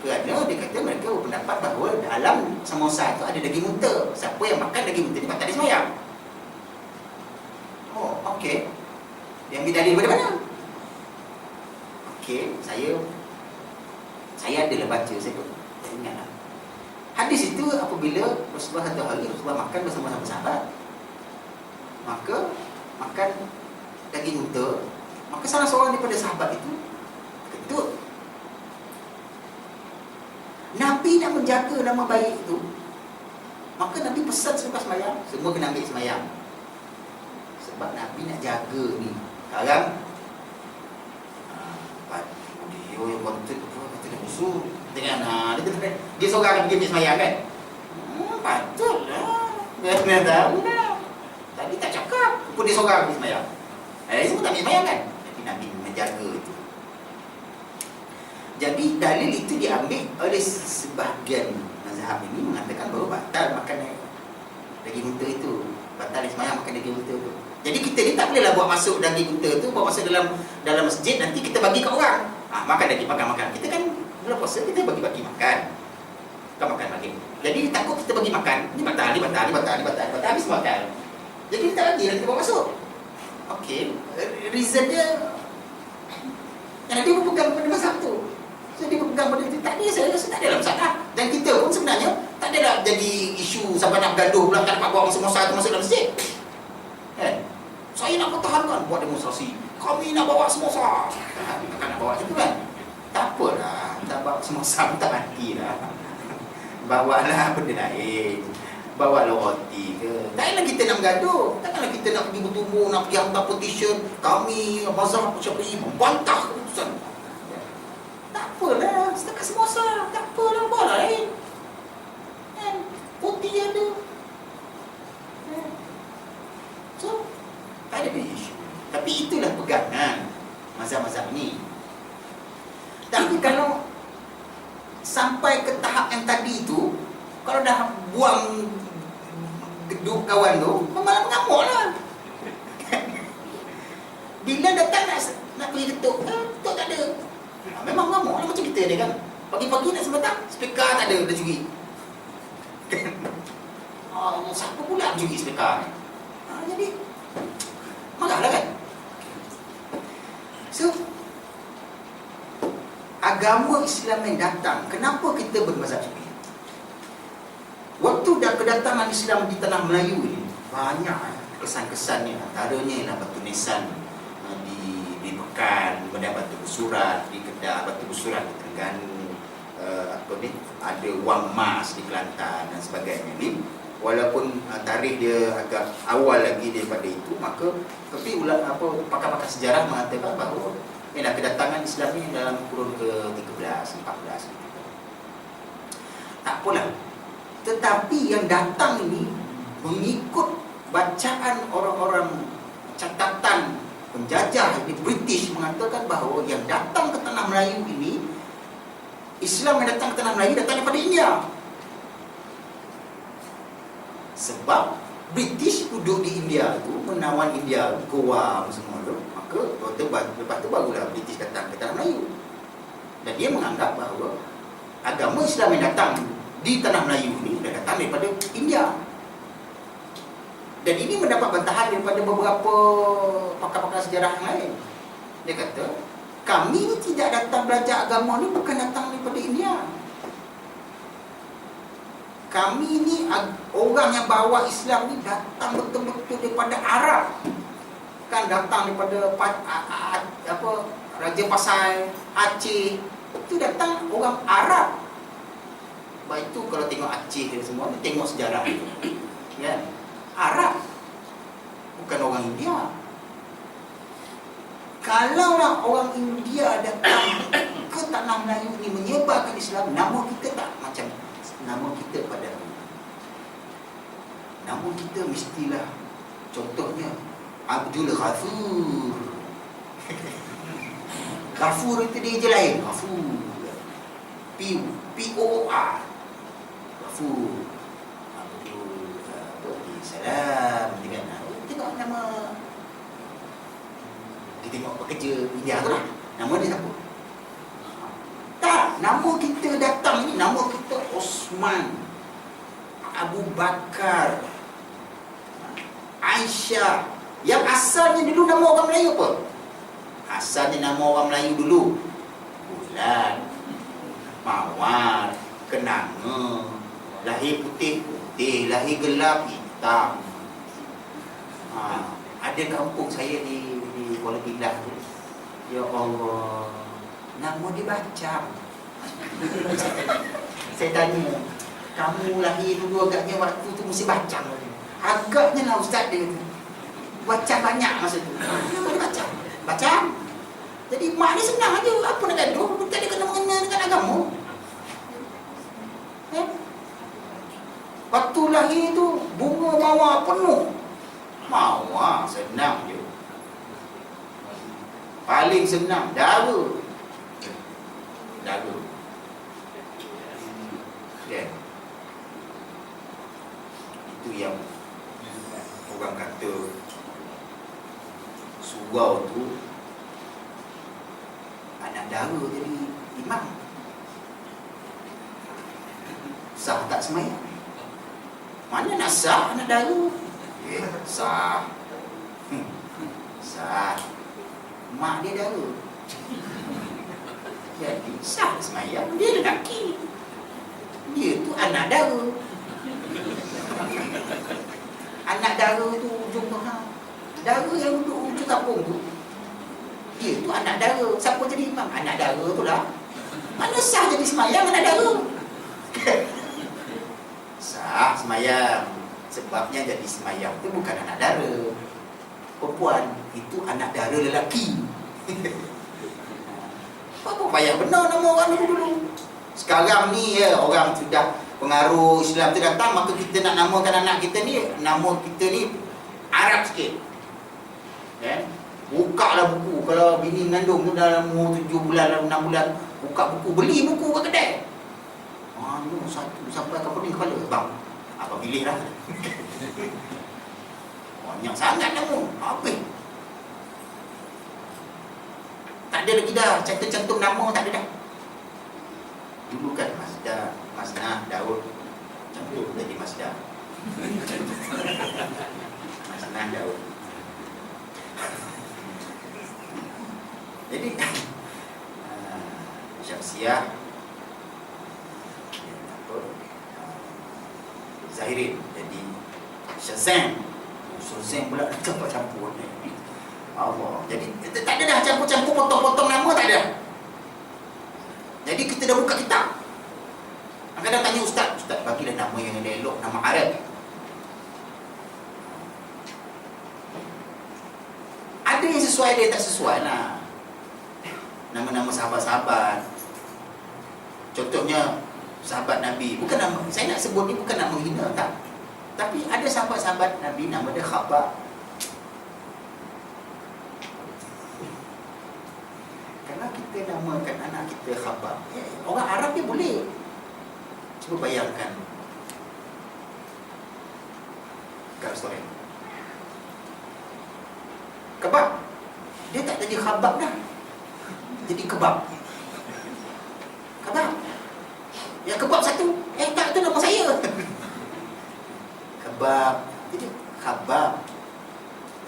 Kerana dia kata mereka berpendapat bahawa dalam samosa tu ada daging unta. Siapa yang makan daging unta ni batal dia sembahyang. Oh, okey. Dia ambil dalil daripada mana? Okey, saya adalah baca, saya ingatlah. Hadis itu apabila Rasulullah satu hari Rasulullah makan bersama-sama sahabat, maka makan daging unta, maka salah seorang daripada sahabat itu ketut. Nabi nak menjaga nama baik itu, maka Nabi pesan selepas sembahyang semua kena ambil sembahyang. Sebab Nabi nak jaga ni. Sekarang dia yang kontut kata dia musuh dengan dia seorang pergi ambil sembahyang kan. Patut lah. Dia tahu dah. Tadi tak cakap pun dia seorang pergi sembahyang. Semua tak ambil sembahyang kan. Jadi Nabi menjaga itu. Jadi dalil itu diambil oleh sebahagian mazhab ini mengatakan bahawa batal makan daging unta itu, batal sembahyang makan daging unta itu. Jadi kita ni tak bolehlah buat masuk daging unta tu, bawa masuk dalam masjid, nanti kita bagi kat orang. Makan daging, makan. Kita kan bulan puasa kita bagi-bagi makan. Bukan makan lagi. Jadi takut kita bagi makan, ni batal, habis makan. Jadi kita tak bagi, kita bawa masuk. Okey, reason dia yang dia berpegang pada mazhab tu. So dia berpegang pada itu. Tak ada, saya rasa tak ada dalam masalah. Dan kita pun sebenarnya tak ada nak jadi isu sampai nak bergaduh pula, tak dapat bawa samosa tu masuk dalam masjid. Kan? Saya nak pertahankan buat demonstrasi. Kami nak bawa samosa. Takkan nak bawa macam tu kan? Tak apalah, tak bawa samosa pun tak mati lah. Bawalah benda lain. Bawalah roti ke. Takkanlah kita nak bergaduh. Takkanlah kita nak pergi bertemu, nak pergi hantar petition. Kami, mazhab Syafi'i membantah keputusan. Tak apalah, setakat samosa. Tak apalah, bawalah lain. Kan? Roti ada. So, tak ada isu. Tapi itulah pegangan mazhab-mazhab ni. Tapi kalau sampai ke tahap yang tadi tu, kalau dah buang gedung kawan tu, malah mengamuk lah. Bila datang nak pergi ketuk, ketuk tak ada. Memang mengamuk lah macam kita ni kan. Pagi-pagi nak sembetang, speaker tak ada, dah curi. Siapa pula curi speaker ni? Jadi marahlah kan. So agama Islam yang datang, kenapa kita bermazhab Syafi'i? Waktu dah kedatangan Islam di tanah Melayu ni, banyak kesan-kesannya. Antaranya ialah batu nisan di Pekan, kemudian batu bersurat di Kedah, batu bersurat di Terengganu, ada wang emas di Kelantan dan sebagainya ni. Walaupun tarikh dia agak awal lagi daripada itu, maka tapi pakar-pakar sejarah mengatakan bahawa kedatangan Islam ni dalam kurun ke-13, 14 gitu. Tak apalah. Tetapi yang datang ini mengikut bacaan orang-orang catatan penjajah di British mengatakan bahawa yang datang ke tanah Melayu ini, Islam yang datang ke tanah Melayu datang daripada India. Sebab British duduk di India tu, menawan India, Goa semua tu, maka lepas tu barulah British datang ke tanah Melayu. Dan dia menganggap bahawa agama Islam yang datang di tanah Melayu ni dah datang daripada India. Dan ini mendapat bantahan daripada beberapa pakar-pakar sejarah yang lain. Dia kata, kami ni tidak datang belajar agama ni bukan datang daripada India. Kami ni orang yang bawa Islam ni datang betul-betul daripada Arab. Kan datang daripada Raja Pasai, Aceh. Itu datang orang Arab. Baik itu kalau tengok Aceh dan semua ni, tengok sejarah itu. Ya, Arab. Bukan orang India. Kalaulah orang India datang ke tanah Melayu ini menyebarkan Islam, nama kita tak macam nama kita pada nama kita mestilah contohnya Abdul Ghafur. Ghafur itu dia je lain, Ghafur. P-O-O-R. Ghafur. Abdul Salam. Tengok nama, kita tengok pekerja India tu lah, nama dia siapa? Tak, nama kita datang ni, nama kita Osman, Abu Bakar, Aisyah. Yang asalnya dulu nama orang Melayu apa? Asalnya nama orang Melayu dulu Bulan, Mawar, Kenanga. Lahir putih, putih. Lahir gelap, hitam. Ada kampung saya di Kuala Pindah tu, ya Allah, nama dia Bacang. Saya tanya, kamu lahir dulu agaknya waktu tu mesti Bacang. Agaknya lah ustaz, dia kata Bacang banyak masa tu. Nama dia Bacang. Bacang. Jadi mak dia senang aja, apa nak gaduh, tak ada kena-mengena dengan agama. Waktu lahir tu bunga mawar penuh. Mawar senang je. Paling senang dara. Dara. Okay. Itu yang orang kata surau tu anak dara jadi imam. Sah tak semayang? Mana nak sah anak dara? Sah. Sah. Mak dia dara. Jadi sah semayang. Dia lelaki. Dia tu anak dara. Anak dara tu ujung Tuhan. Dara yang duduk ujung kampung tu, dia tu anak dara. Siapa jadi imam? Anak dara tu lah. Mana sah jadi semayang anak dara? Sah semayang. Sebabnya jadi semayang tu bukan anak dara perempuan, itu anak dara lelaki. Apa payah benar nama orang dulu. Sekarang ni ya, orang sudah pengaruh Islam tu datang, maka kita nak namakan anak kita ni, nama kita ni Arab sikit. Buka lah buku. Kalau bini mengandung tu dalam umur 7 bulan, 6 bulan, buka buku, beli buku kat kedai. Satu sampai ke pening kepala. Bang, abang pilih lah. Banyak sangat nama. Apa? Tak ada lagi dah. Cantum-cantum nama tak ada dah. Dulu kan Masdah, Masnah, Daud. Cantum jadi Masdah. Masnah, Daud. Jadi Syamsiah, Zahirin jadi Shazam. Shazam pula campur-campur ni. Allah. Jadi tak ada dah campur-campur, potong-potong nama tak ada. Jadi kita dah buka kitab. Kadang-kadang tanya ustaz, bagilah nama yang elok, nama Arab. Ada yang sesuai, ada yang tak sesuai lah. Nama-nama sahabat-sahabat. Contohnya sahabat Nabi, bukan nama, saya nak sebut ni bukan nama hina tak. Tapi ada sahabat-sahabat Nabi nama dia Khabbab. Kalau kita namakan anak kita Khabbab, orang Arab dia boleh. Cuba bayangkan kat restoran kebab, dia tak jadi Khabbab dah, jadi kebab. Kebab. Ya kebab satu. Tak, tu nama saya. Kebab. Jadi Khabbab.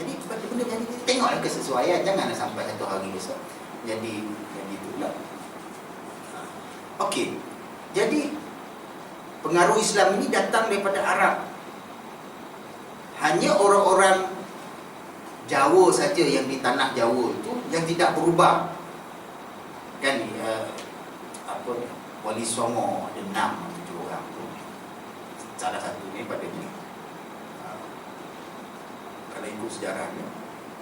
Jadi benda yang kita tengoklah kesesuaian. Janganlah sampai satu hari besok jadi itulah. Okey. Jadi pengaruh Islam ini datang daripada Arab. Hanya orang-orang Jawa saja yang di tanah Jawa itu yang tidak berubah. Kan Wali Songo ada 6 7 orang tu. Salah satunya pada ni. Kalau ikut sejarahnya,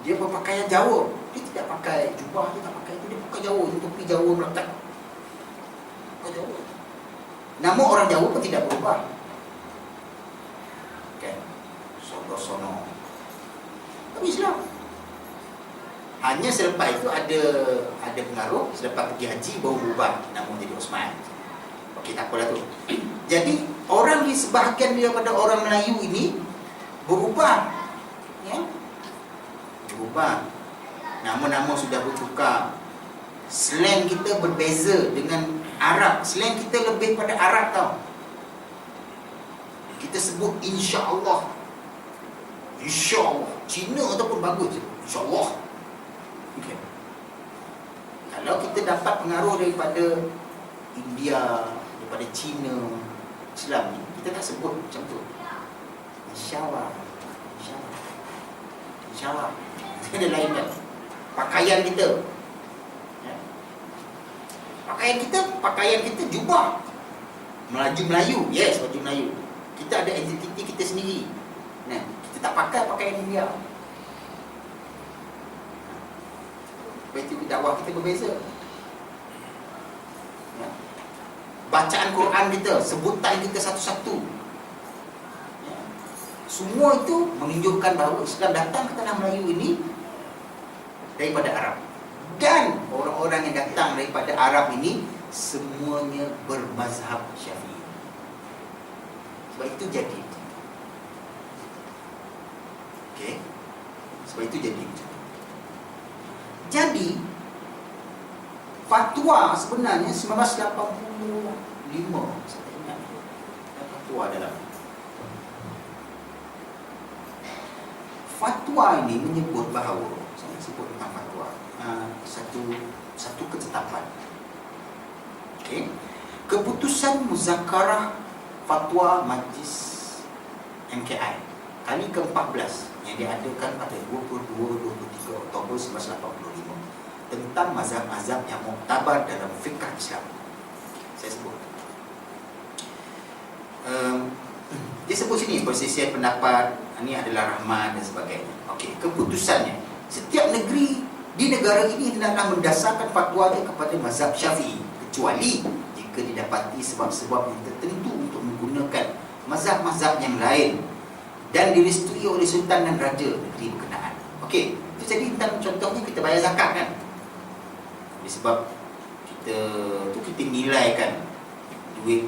dia berpakaian Jawa. Dia tidak pakai jubah, dia tak pakai itu, dia pakai Jawa, topi Jawa melekat. Jawa. Nama orang Jawa pun tidak berubah. Kan? Sono. Tapi Islam. Hanya selepas itu ada pengaruh, selepas pergi haji baru berubah nama jadi Osman. Okey, tak apalah tu. Jadi orang di sebahagian daripada orang Melayu ini berubah, ya? Berubah. Nama-nama sudah bertukar. Slang kita berbeza dengan Arab. Slang kita lebih pada Arab tau. Kita sebut insya-Allah. Insya-Allah. Cina ataupun bagus je. Insya-Allah. Okay. Kalau kita dapat pengaruh daripada India, daripada Cina, Islam ni, kita tak sebut macam tu. InsyaAllah. InsyaAllah. Dia lain kan. Pakaian kita, ya. Pakaian kita jubah Melayu. Yes, baju Melayu. Kita ada identiti kita sendiri. Nah, kita tak pakai pakaian India. Betul, dakwah kita berbeza, ya. Bacaan Quran kita, sebutan kita satu-satu, ya. Semua itu menunjukkan bahawa Islam datang ke tanah Melayu ini daripada Arab. Dan orang-orang yang datang daripada Arab ini semuanya bermazhab Syafi'i. Sebab itu jadi. Okey. Sebab itu jadi. Jadi fatwa sebenarnya 1985, saya ingat fatwa dalam fatwa ini menyebut bahawa, saya sebut tentang fatwa, satu ketetapan. Okey. Keputusan muzakarah fatwa Majlis MKI kali ke-14 yang diadakan pada 22-23 Oktober 1985 tentang mazhab-mazhab yang muktabar dalam fiqh Islam. Saya sebut. Dia sebut sini persisian pendapat, ini adalah rahmat dan sebagainya. Okey, keputusannya, setiap negeri di negara ini hendaklah mendasarkan fatwanya kepada mazhab Syafi'i, kecuali jika didapati sebab-sebab yang tertentu untuk menggunakan mazhab-mazhab yang lain dan direstui oleh sultan dan raja negeri berkenaan. Okey, itu jadi contohnya kita bayar zakat kan. Sebab kita nilaikan duit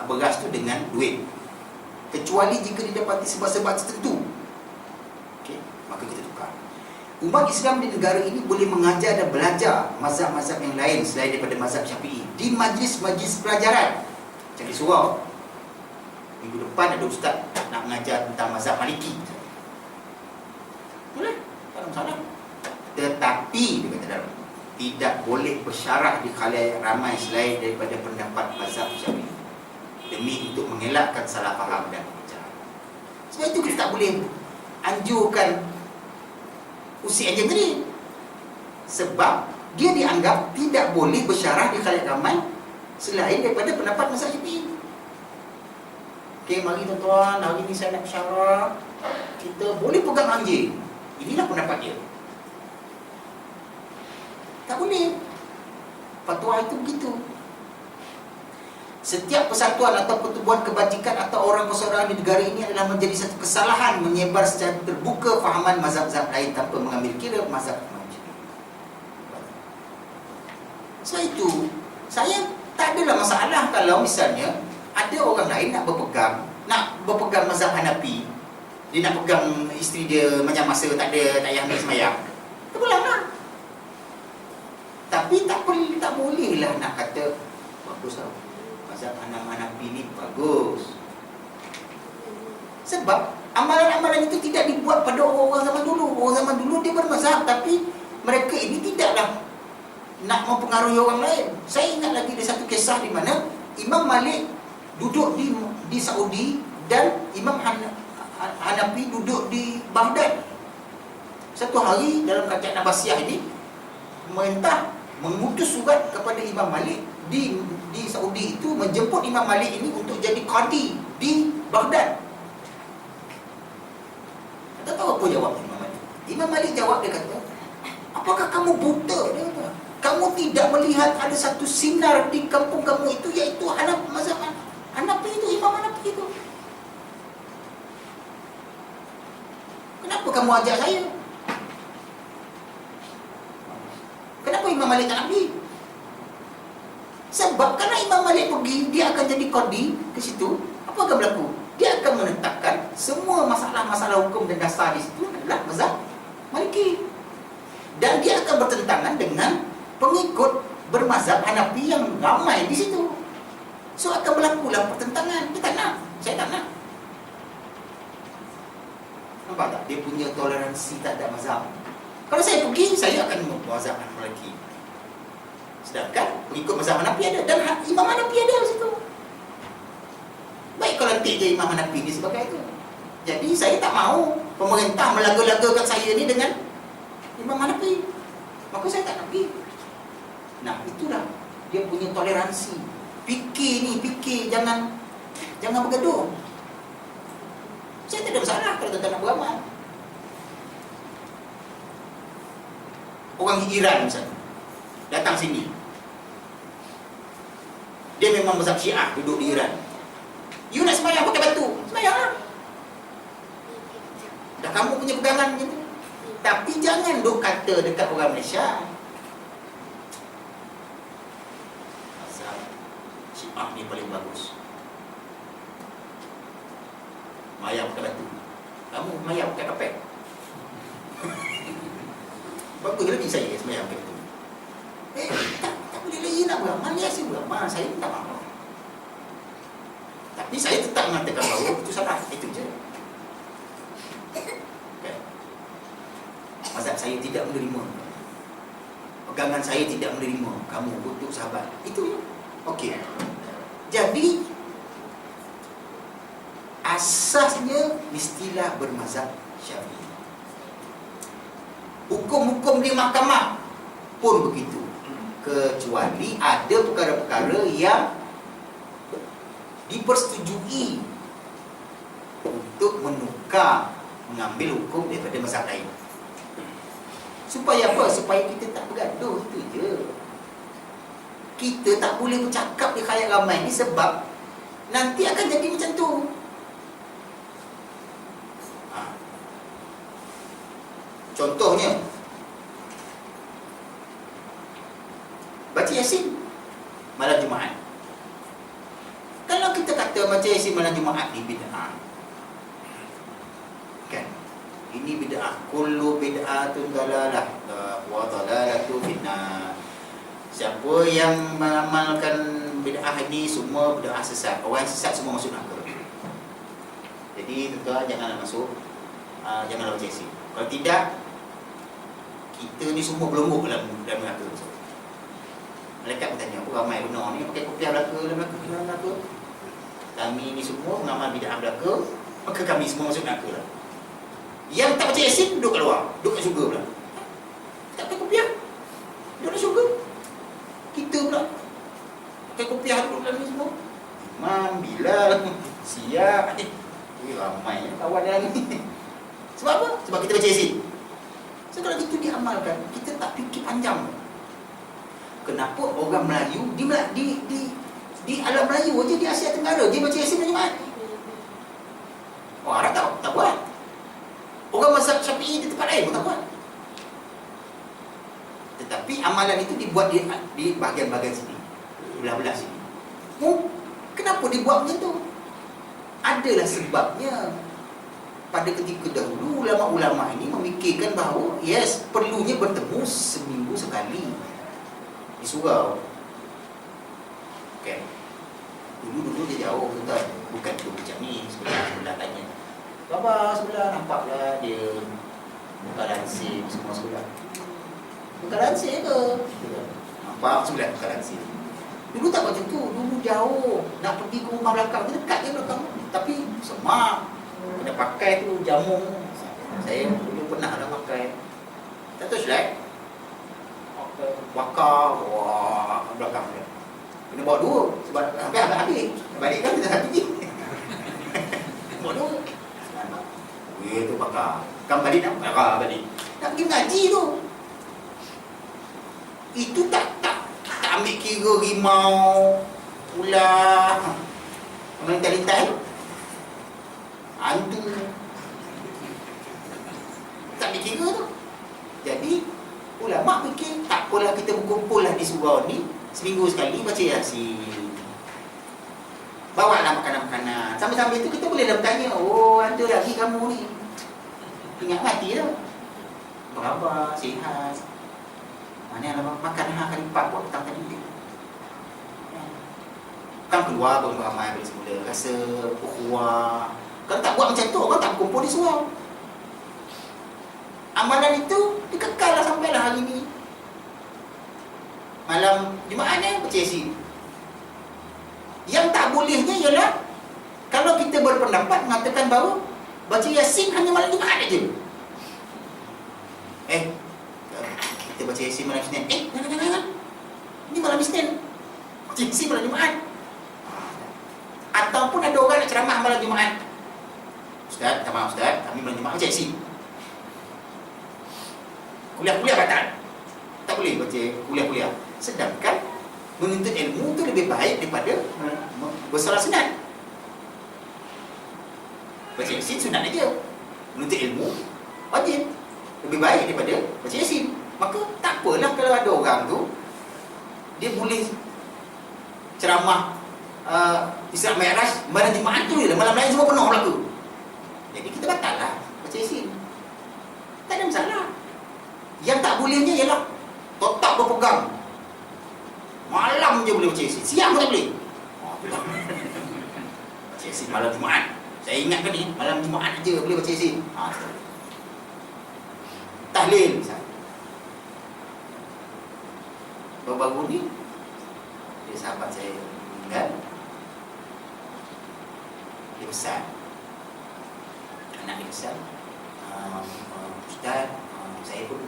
beras tu dengan duit, kecuali jika didapati sebab-sebab tertentu. Okey, maka kita tukar. Umat Islam di negara ini boleh mengajar dan belajar mazhab-mazhab yang lain selain daripada mazhab Syafi'i di majlis-majlis pelajaran. Jadi surau minggu depan ada ustaz nak mengajar tentang mazhab Maliki. Boleh, tak ada masalah. Tetapi dia kata dalam, tidak boleh bersyarah di khalayak ramai selain daripada pendapat mazhab Syafi'i, demi untuk mengelakkan salah faham dan pembicaraan. Sebab itu kita tak boleh anjurkan usik anjing tadi, sebab dia dianggap tidak boleh bersyarah di khalayak ramai selain daripada pendapat mazhab Syafi'i. Okey, mari tuan-tuan, hari ini saya nak bersyarah, kita boleh pegang anjing. Inilah pendapat dia. Tak boleh. Fatwa itu begitu. Setiap persatuan atau pertubuhan kebajikan atau orang persaudaraan di negara ini adalah menjadi satu kesalahan menyebar secara terbuka fahaman mazhab-mazhab lain tanpa mengambil kira mazhab Imam Syafi'i. Sebab itu, saya tak adalah masalah kalau misalnya ada orang lain nak berpegang mazhab Hanafi. Dia nak pegang isteri dia macam masa tak payah ambil sembahyang. Terpulanglah. Tapi tak bolehlah nak kata bagus tau, mazhab Hanafi ni bagus. Sebab amalan-amalan itu tidak dibuat pada orang-orang zaman dulu. Orang zaman dulu dia bermazhab, tapi mereka ini tidaklah nak mempengaruhi orang lain. Saya ingat lagi ada satu kisah di mana Imam Malik duduk di Saudi dan Imam Hanafi duduk di Baghdad. Satu hari dalam kerajaan Abbasiyah ini, pemerintah mengutus surat kepada Imam Malik di Saudi itu, menjemput Imam Malik ini untuk jadi qadi di Baghdad. Tak tahu apa jawab Imam Malik. Imam Malik jawab, dia kata, apakah kamu buta? Dia kata, kamu tidak melihat ada satu sinar di kampung kamu itu, iaitu mazhab Hanafi itu, Imam Hanafi itu. Kenapa kamu ajak saya? Kenapa Imam Malik tak nak pergi? Sebab kerana Imam Malik pergi, dia akan jadi qadi ke situ. Apa akan berlaku? Dia akan menetapkan semua masalah-masalah hukum dan dasar di situ adalah mazhab Maliki. Dan dia akan bertentangan dengan pengikut bermazhab Hanafi yang ramai di situ. So akan berlakulah pertentangan. Dia tak nak. Saya tak nak. Nampak tak? Dia punya toleransi tak ada mazhab. Kalau saya pergi, saya akan mazhab Maliki. Sedangkan pengikut mazhab Hanafi ada, dan Imam Hanafi ada di situ. Baik kalau nanti je Imam Hanafi ni sebagai itu. Jadi saya tak mahu pemerintah melaga-lagakan saya ni dengan Imam Hanafi. Maka saya tak nak pergi. Nah, itulah dia punya toleransi. Fikir, jangan bergaduh. Saya tak ada masalah kalau tuan-tuan nak beramal. Orang Iran misalnya datang sini, dia memang mazhab Syiah, duduk di Iran. You nak sembahyang pakai batu, sembahyanglah. Dah kamu punya pegangan macam tu. Tapi jangan duk kata dekat orang Malaysia, mazhab Syiah ni paling bagus. Mayang pakai batu, kamu mayang pakai kapek. Bagus lagi saya sembahyang pakai batu. Tak boleh lagi nak beramal. Ya, saya beramal, saya minta maaf. Tapi saya tetap mengatakan bahawa itu salah. Itu je. Okay. Mazhab saya tidak menerima, pegangan saya tidak menerima kamu untuk sahabat. Itu je. Okey. Jadi asasnya mestilah bermazhab Syafi'i. Hukum-hukum di mahkamah pun begitu. Kecuali ada perkara-perkara yang dipersetujui untuk mengambil hukum daripada mazhab lain. Supaya apa? Supaya kita tak bergaduh. Itu je. Kita tak boleh bercakap di khayal ramai ni sebab nanti akan jadi macam tu. Contohnya, baca Yasin malam Jumaat. Kalau kita kata baca Yasin malam Jumaat ni bid'ah, kan? Ini bid'ah. Kullu bid'atun dalalah wa dalalatu finnar. Siapa yang mengamalkan bid'ah ini, semua bid'ah sesat. Orang yang sesat semua masuk neraka. Jadi tuan-tuan janganlah masuk, janganlah baca Yasin. Kalau tidak, kita ni semua belenggu dalam neraka. Malaikat bertanya, apa ramai benar ni pakai kopiah belaka dalam neraka? Kami ni semua mengamal bid'ah belaka, maka kami semua masuk neraka lah. Yang tak baca Yasin duduk kat luar, duduk kat syurga pula. Tak pakai kopiah, duduk kat syurga. Kita pula pakai kopiah duduk dalam ni semua. Imam, Bilal, siap. Ramai kawan dia lagi. Sebab apa? Sebab kita baca Yasin. So kalau itu diamalkan, kita tak fikir panjang. Kenapa orang Melayu di alam Melayu aja, di Asia Tenggara dia baca Yasin dan Jumaat? Orang Arab tak buat. Orang mazhab Syafi'i di tempat lain pun tak buat. Tetapi amalan itu dibuat di bahagian-bahagian sini, belah-belah sini. Kenapa dibuat macam tu? Adalah sebabnya. Pada ketika dahulu, ulama-ulama ini memikirkan bahawa yes, perlunya bertemu seminggu sekali di surau. Okay. Dulu dia jauh, tuan. Bukan tu macam ni. Sebelah tanya, Bapa sebelah nampaklah dia buka lansir semua sebelah. Buka lansir ke? Nampak sebelah buka lansir. Dulu tak macam tu. Dulu jauh. Nak pergi ke rumah belakang, dia dekat je belakang. Tapi semak. Kena pakai tu jamu. Saya dulu pernah lah pakai. Tak tahu slide. Bakar. Wah, belakang dia. Kena bawa dua. Sebab sampai habis. Balik kan kita satu je. Bawa dua. Weh tu bakar. Kan balik nak bakar balik. Nak pergi mengaji tu. Itu tak ambil kira rimau, ular, melintas-lintas tu, hantu, tak ambil kira tu. Jadi ulama fikir tak apalah, kita berkumpul lah di surau ni seminggu sekali baca Yasin, bawalah makanan-makanan. Sambil-sambil tu kita boleh dah bertanya, oh ada lagi kamu ni, ingat mati dah, berapa sihat, mana yang makan kali 4 buat petang tadi ni. Kan keluar pun ramai dari semula, rasa ukhuwah. Kalau tak buat macam tu, orang tak berkumpul di surau. Amalan itu dikekal lah sampailah hari ni. Malam Jumaat ni baca Yasin. Yang tak bolehnya ialah kalau kita berpendapat mengatakan bahawa baca Yasin hanya malam Jumaat aja. Kita baca Yasin malam Isnin. Jangan. Ini malam Isnin. Baca Yasin malam Jumaat. Ataupun ada orang nak ceramah malam Jumaat. Ustaz, tak maaf Ustaz, kami malam Jumaat baca Yasin. Kuliah-kuliah batal. Tak boleh baca kuliah-kuliah. Sedangkan menuntut ilmu tu lebih baik daripada bersolat sunat. Baca Yasin sunat aja. Menuntut ilmu wajib. Lebih baik daripada baca Yasin. Maka tak apalah kalau ada orang tu dia boleh ceramah Isra Mi'raj malam Jumaat tu je, malam lain semua penuh berlaku. Jadi kita batal lah baca Yasin. Tak ada masalah. Yang tak bolehnya ialah tetap berpegang malam je boleh baca Yasin, siang pun tak boleh. Baca Yasin malam Jumaat. Saya ingatkan ni malam Jumaat je boleh baca Yasin. Tahlil misalnya. Baru-baru ni dia sahabat saya meninggal. Dia pesan, anak dia pesan, Ustaz, saya pun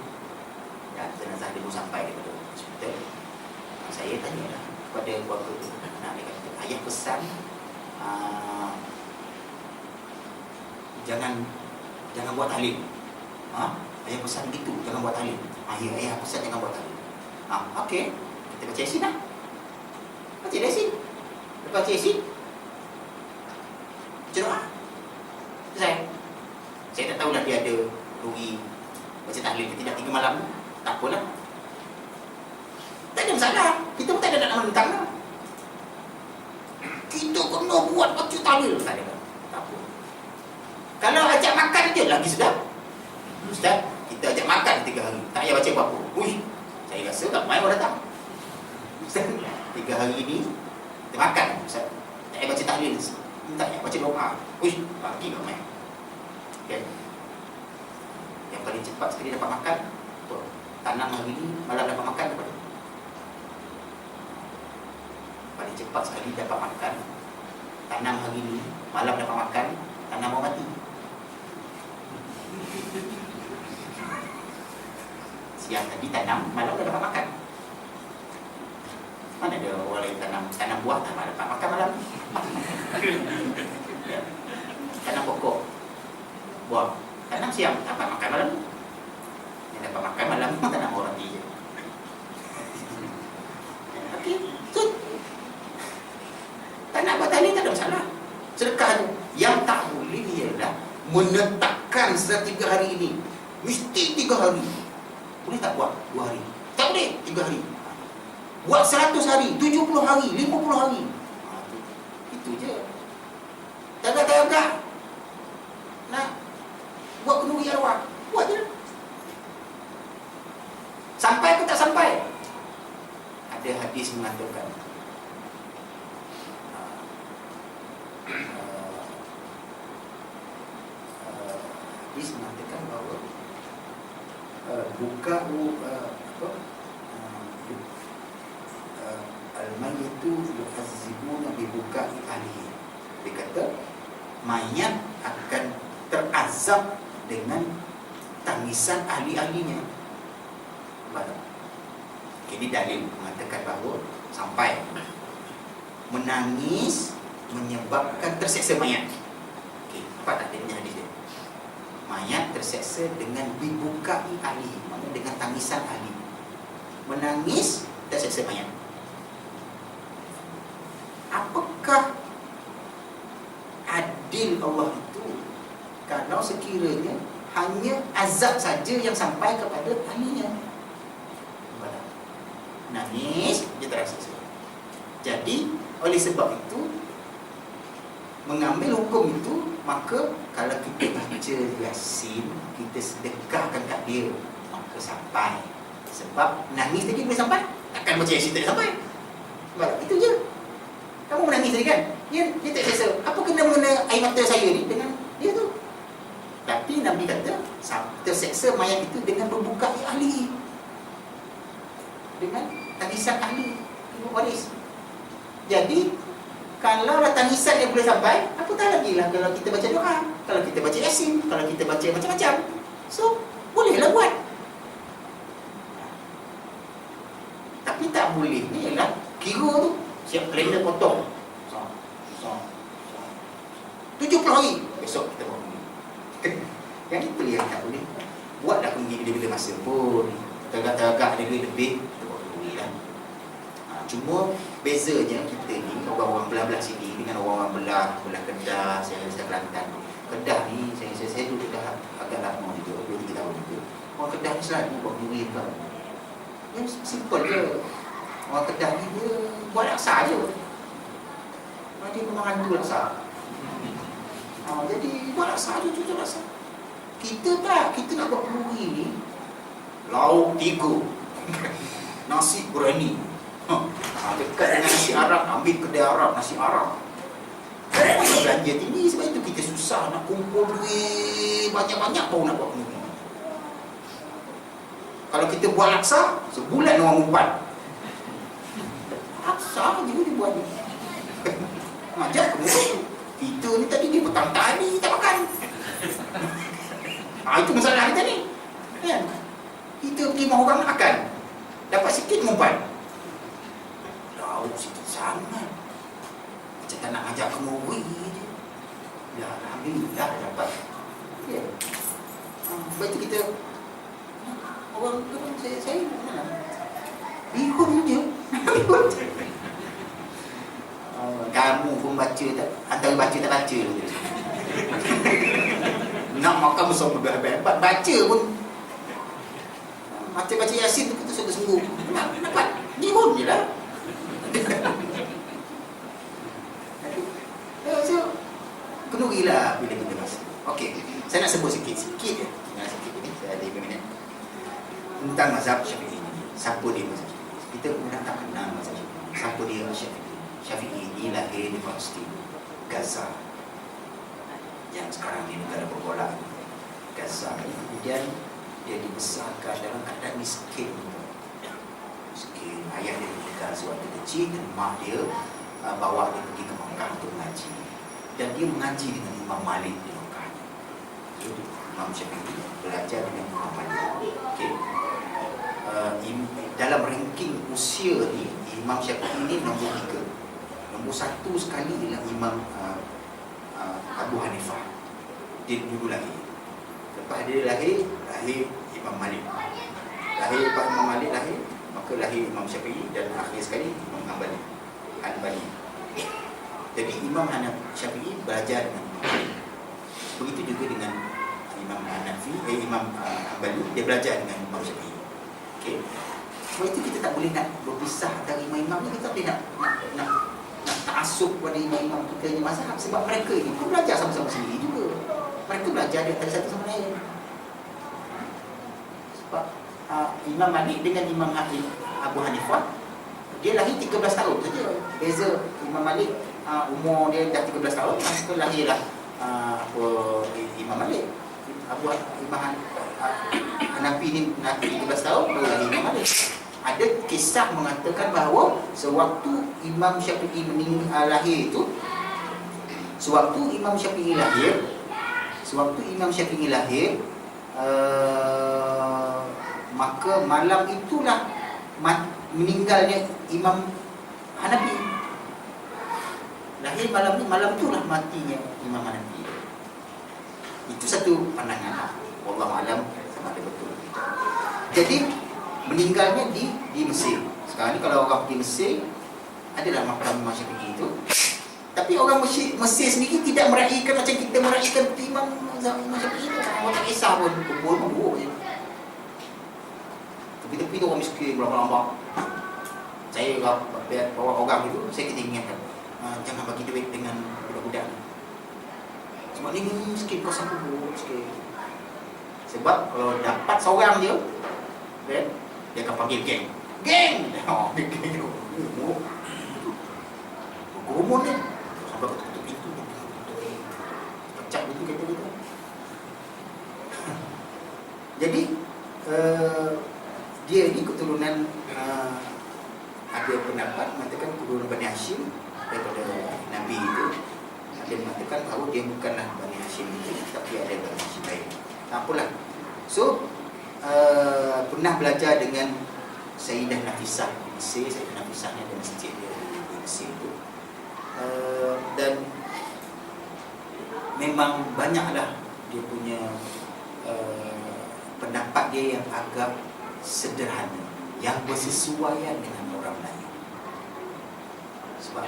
jenazah dia pun sampai daripada hospital. Saya tanyalah kepada keluarga tu, anak dia kata, ayah pesan jangan buat tahlil. Ayah pesan begitu, jangan buat tahlil. Ayah pesan jangan buat tahlil. Okey, kita baca Yasin lah. Baca Yasin. Lepas baca Yasin, baca doa. Saya tak tahulah dia ada rugi baca tahlil ke tidak 3 malam. Tak apalah. Tak ada masalah. Kita pun tak ada nak menentang lah. Kita kena buat baca tahlil. Tak ada. Tak apa. Kalau ajak makan je lagi sedap. Ustaz, kita ajak makan 3 hari. Tak payah baca apa-apa. Saya rasa tak main orang datang. Ustaz, 3 hari ni kita makan. Ustaz, tak payah baca tahlil. Tak payah baca doa. Pagi tak main. Okay. Yang paling cepat sekali dapat makan, tanam hari ni, malam dapat makan dapat. Paling cepat sekali dapat makan, tanam hari ni, malam dapat makan, tanam mau mati. Siang tadi tanam, malam dah dapat makan. Mana ada orang lain tanam buah tak dapat makan malam. Tanam pokok, buah, tanam siang dapat makan malam. Yang dapat makan malam tanam orang roti je. Okey, so tak nak buat tali tak ada masalah. Sedekah tu yang tak boleh ialah menetapkan 3 hari ini mesti 3 hari. Boleh tak buat 2 hari? Tak boleh 3 hari. Buat 100 hari, 70 hari, 50 hari. Itu je. Tagak-tagak nak buat kenduri arwah, buat je. Sampai ke tak sampai? Ada hadis mengatakan hadis mengatakan bahawa al-mayyitu yuhazzibuna bi buka'i ahlihi. Dia kata mayat akan terazab dengan tangisan ahli-ahlinya. Ini dalil mengatakan bahawa sampai menangis menyebabkan terseksa mayat. Okey, apa dalilnya hadis dia? Mayat terseksa dengan bibuka'i ahli, maknanya dengan tangisan ahli. menangis dan seksa mayat. Apakah adil Allah itu kalau sekiranya hanya azab saja yang sampai kepada ahlinya? Nangis, dia tak rasa. Jadi, oleh sebab itu, mengambil hukum itu, maka kalau kita baca Yasin, kita sedekahkan kat dia, maka sampai. Sebab nangis tadi boleh sampai, takkan baca Yasin tak sampai. Sebab itu je. Kamu menangis tadi kan? Dia tak selesa. Apa kena mengena air mata saya ni dengan dia tu? Tapi Nabi kata, terseksa mayat itu dengan berbuka ahli, dengan tangisan ahli ibu waris. Jadi kalau tangisan yang boleh sampai, apa tak lagi lah kalau kita baca doa, kalau kita baca Yasin, kalau kita baca macam-macam. So, bolehlah buat. Tapi tak boleh ni ialah kira tu siap kalender potong 70 hari besok kita buat ni. Yang itu yang tak boleh. Buatlah pergi bila-bila masa pun. Tegak-tegak ada duit lebih, kita buat duit lah. Cuma bezanya kita ni, orang-orang belah-belah sini dengan orang-orang belah Kedah, saya Kelantan. Kedah ni, saya duduk dah agak lama juga, 2-3 tahun juga. Orang Kedah ni selalu buat duit kan. Yang simple je. Orang Kedah ni dia buat laksa je. Dia memang hantu laksa. Jadi buat laksa je, cucuk laksa. Kita tak, kita nak buat kenduri ni lauk 3 nasi berani. Dekat dengan nasi Arab, ambil kedai Arab, nasi Arab. Belanja tinggi, sebab itu kita susah nak kumpul duit banyak-banyak baru nak buat kenduri. Kalau kita buat laksa, sebulan orang umpan. Laksa je dia buat ni. Ajak kenduri. Kita ni tadi dia petang tadi tak makan. Itu masalah kita ni. Kan? Kita pergi mahu orang makan, dapat sikit umpan. Lauk sikit sangat. Macam tak nak ajak kenduri je. Ya, alhamdulillah dapat. Ya. Lepas tu kita orang saya mana? Bihun je. Bihun je. Kamu pun baca tak, antara baca tak baca tu. Nak makan bersama berhebat-hebat, baca pun baca Yasin tu kita sungguh-sungguh dapat bihun je lah. So, kendurilah bila kita rasa. Okey, saya nak sebut sikit je. Sikit ni, saya ada 5 minit. Tentang mazhab Syafi'i ni. Siapa dia mazhab Syafi'i? Kita pun tak kenal mazhab Syafi'i. Siapa dia Syafi'i? Syafi'i ni lahir di Palestin, Gaza. Yang sekarang ni negara bergolak, Gaza. Kemudian dia dibesarkan dalam keadaan miskin. Miskin. Ayah dia meninggal sewaktu kecil dan mak dia bawa dia pergi ke Mekah untuk mengaji. Dan dia mengaji dengan Imam Malik di Mekah. Jadi Imam Syafi'i belajar dengan Imam Malik. Okay. Dalam ranking usia ni, Imam Syafi'i ni nombor 3. Nombor 1 sekali ialah Imam Abu Hanifah. Dia dulu lahir. Lepas dia lahir Imam Malik. Lepas Imam Malik lahir, maka lahir Imam Syafi'i dan akhir sekali Imam Hanbali. Jadi Imam Syafi'i belajar dengan Malik. Begitu juga dengan Imam Imam Hanbali, dia belajar dengan Imam Syafi'i. Okey. Sebab itu kita tak boleh nak berpisah dari imam-imam ni. Kita tak boleh nak ta'asub pada imam-imam kita ni mazhab. Sebab mereka ni pun belajar sama-sama sendiri juga. Mereka belajar di antara satu sama lain. Sebab Imam Malik dengan Imam Abu Hanifah, dia lahir 13 tahun saja. Beza Imam Malik umur dia dah 13 tahun, maka lahirlah Imam Malik. Imam Hanafi ni 13 tahun baru lahir Imam Malik. Ada kisah mengatakan bahawa sewaktu Imam Syafi'i lahir itu, sewaktu Imam Syafi'i lahir, maka malam itulah meninggalnya Imam Hanafi. Lahir malam itulah matinya Imam Hanafi. Itu satu pandangan. Wallahu alam sama ada betul. Jadi meninggalnya di Mesir. Sekarang ni kalau orang pergi Mesir, adalah makam Imam Syafi'i itu. Tapi orang Mesir sendiri tidak meraihkan macam kita meraihkan Imam Syafi'i itu. Orang tak kisah pun, buruk je. Tepi-tepi tu orang miskin, berlambak-lambak. Saya bawa orang itu, saya kena ingatkan, jangan bagi duit dengan budak-budak. Sebab ni miskin, kau sampai buruk sikit. Sebab kalau dapat seorang je, kan, dia akan panggil geng. Geng! Geng tu. Berkerumun ni. Sampai ketuk-ketuk pintu. Pecah gitu kereta kita. Jadi, dia ni keturunan, ada pendapat mengatakan keturunan Bani Hashim daripada Nabi itu. Ada mengatakan bahawa dia bukanlah Bani Hashim itu, tapi ada Bani Hashim lain. Tak apalah. So, pernah belajar dengan Sayyidah Nafisah di Mesir. Sayyidah Nafisah ni ada masjid dia di Mesir tu. Dan memang banyaklah dia punya pendapat dia yang agak sederhana, yang bersesuaian dengan orang Melayu. Sebab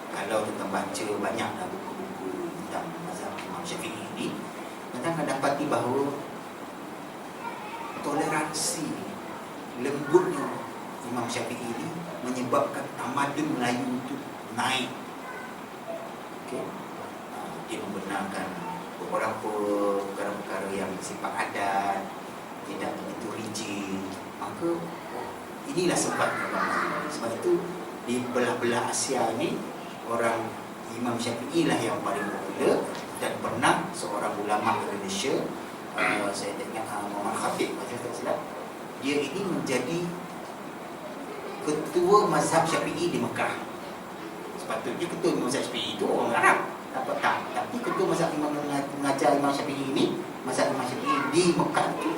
kalau kita baca banyaklah buku-buku tentang mazhab Imam Syafi'i ini, kita akan dapati bahawa toleransi, lembutnya Imam Syafi'i ini menyebabkan tamadun Melayu itu naik. Okay. Dia membenarkan beberapa perkara-perkara yang bersifat adat, tidak begitu rigid. Maka inilah sebabnya. Sebab itu di belah-belah Asia ini, orang Imam Syafi'i lah yang paling popular. Dan pernah seorang ulama Indonesia, saya ingat Muhammad Khatib, macam tak silap, dia ini menjadi ketua mazhab Syafi'i di Mekah. Sepatutnya ketua mazhab Syafi'i itu orang Arab, tak. Tapi ketua mazhab mengajar Imam Syafi'i ini, mazhab Imam Syafi'i di Mekah itu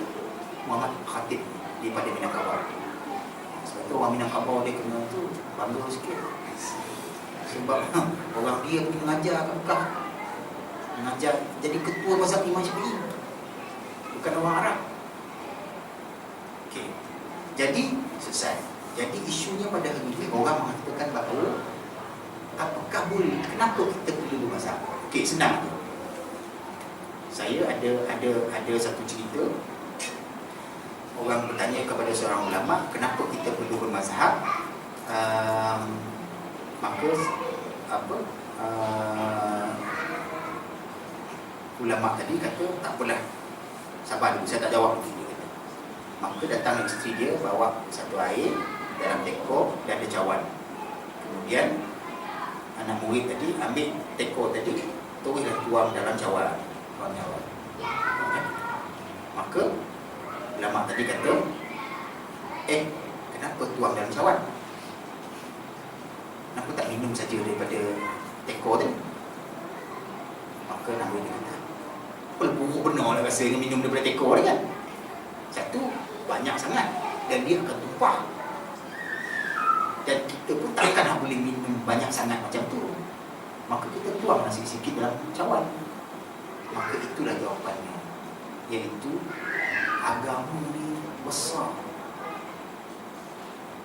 Muhammad Khatib daripada Minangkabau. Sebab itu orang Minangkabau dia kena tu bangga sikit. Sebab orang dia pergi mengajar kat Mekah, mengajar jadi ketua mazhab Imam Syafi'i, bukan orang Arab. Okey. Jadi selesai. Jadi isunya pada hari ini orang mengatakan bahawa apakah boleh, kenapa kita perlu bermazhab? Okey, senang tu. Saya ada satu cerita. Orang bertanya kepada seorang ulama, kenapa kita perlu bermazhab? Maka ulama tadi kata, tak apalah, sabar dulu, saya tak jawab dulu. Maka datang isteri dia bawa satu air dalam teko dan ada cawan. Kemudian anak murid tadi ambil teko tadi, teruslah tuang dalam cawan. Maka ulama tadi kata, kenapa tuang dalam cawan? Kenapa tak minum saja daripada teko tadi? Maka nak dia kata, buruk benar lah rasanya minum daripada teko ni kan. Satu, banyak sangat dan dia akan tumpah. Dan kita pun takkan nak boleh minum banyak sangat macam tu. Maka kita tuang sikit-sikit dalam cawan. Maka itulah jawapannya, iaitu agama ni besar.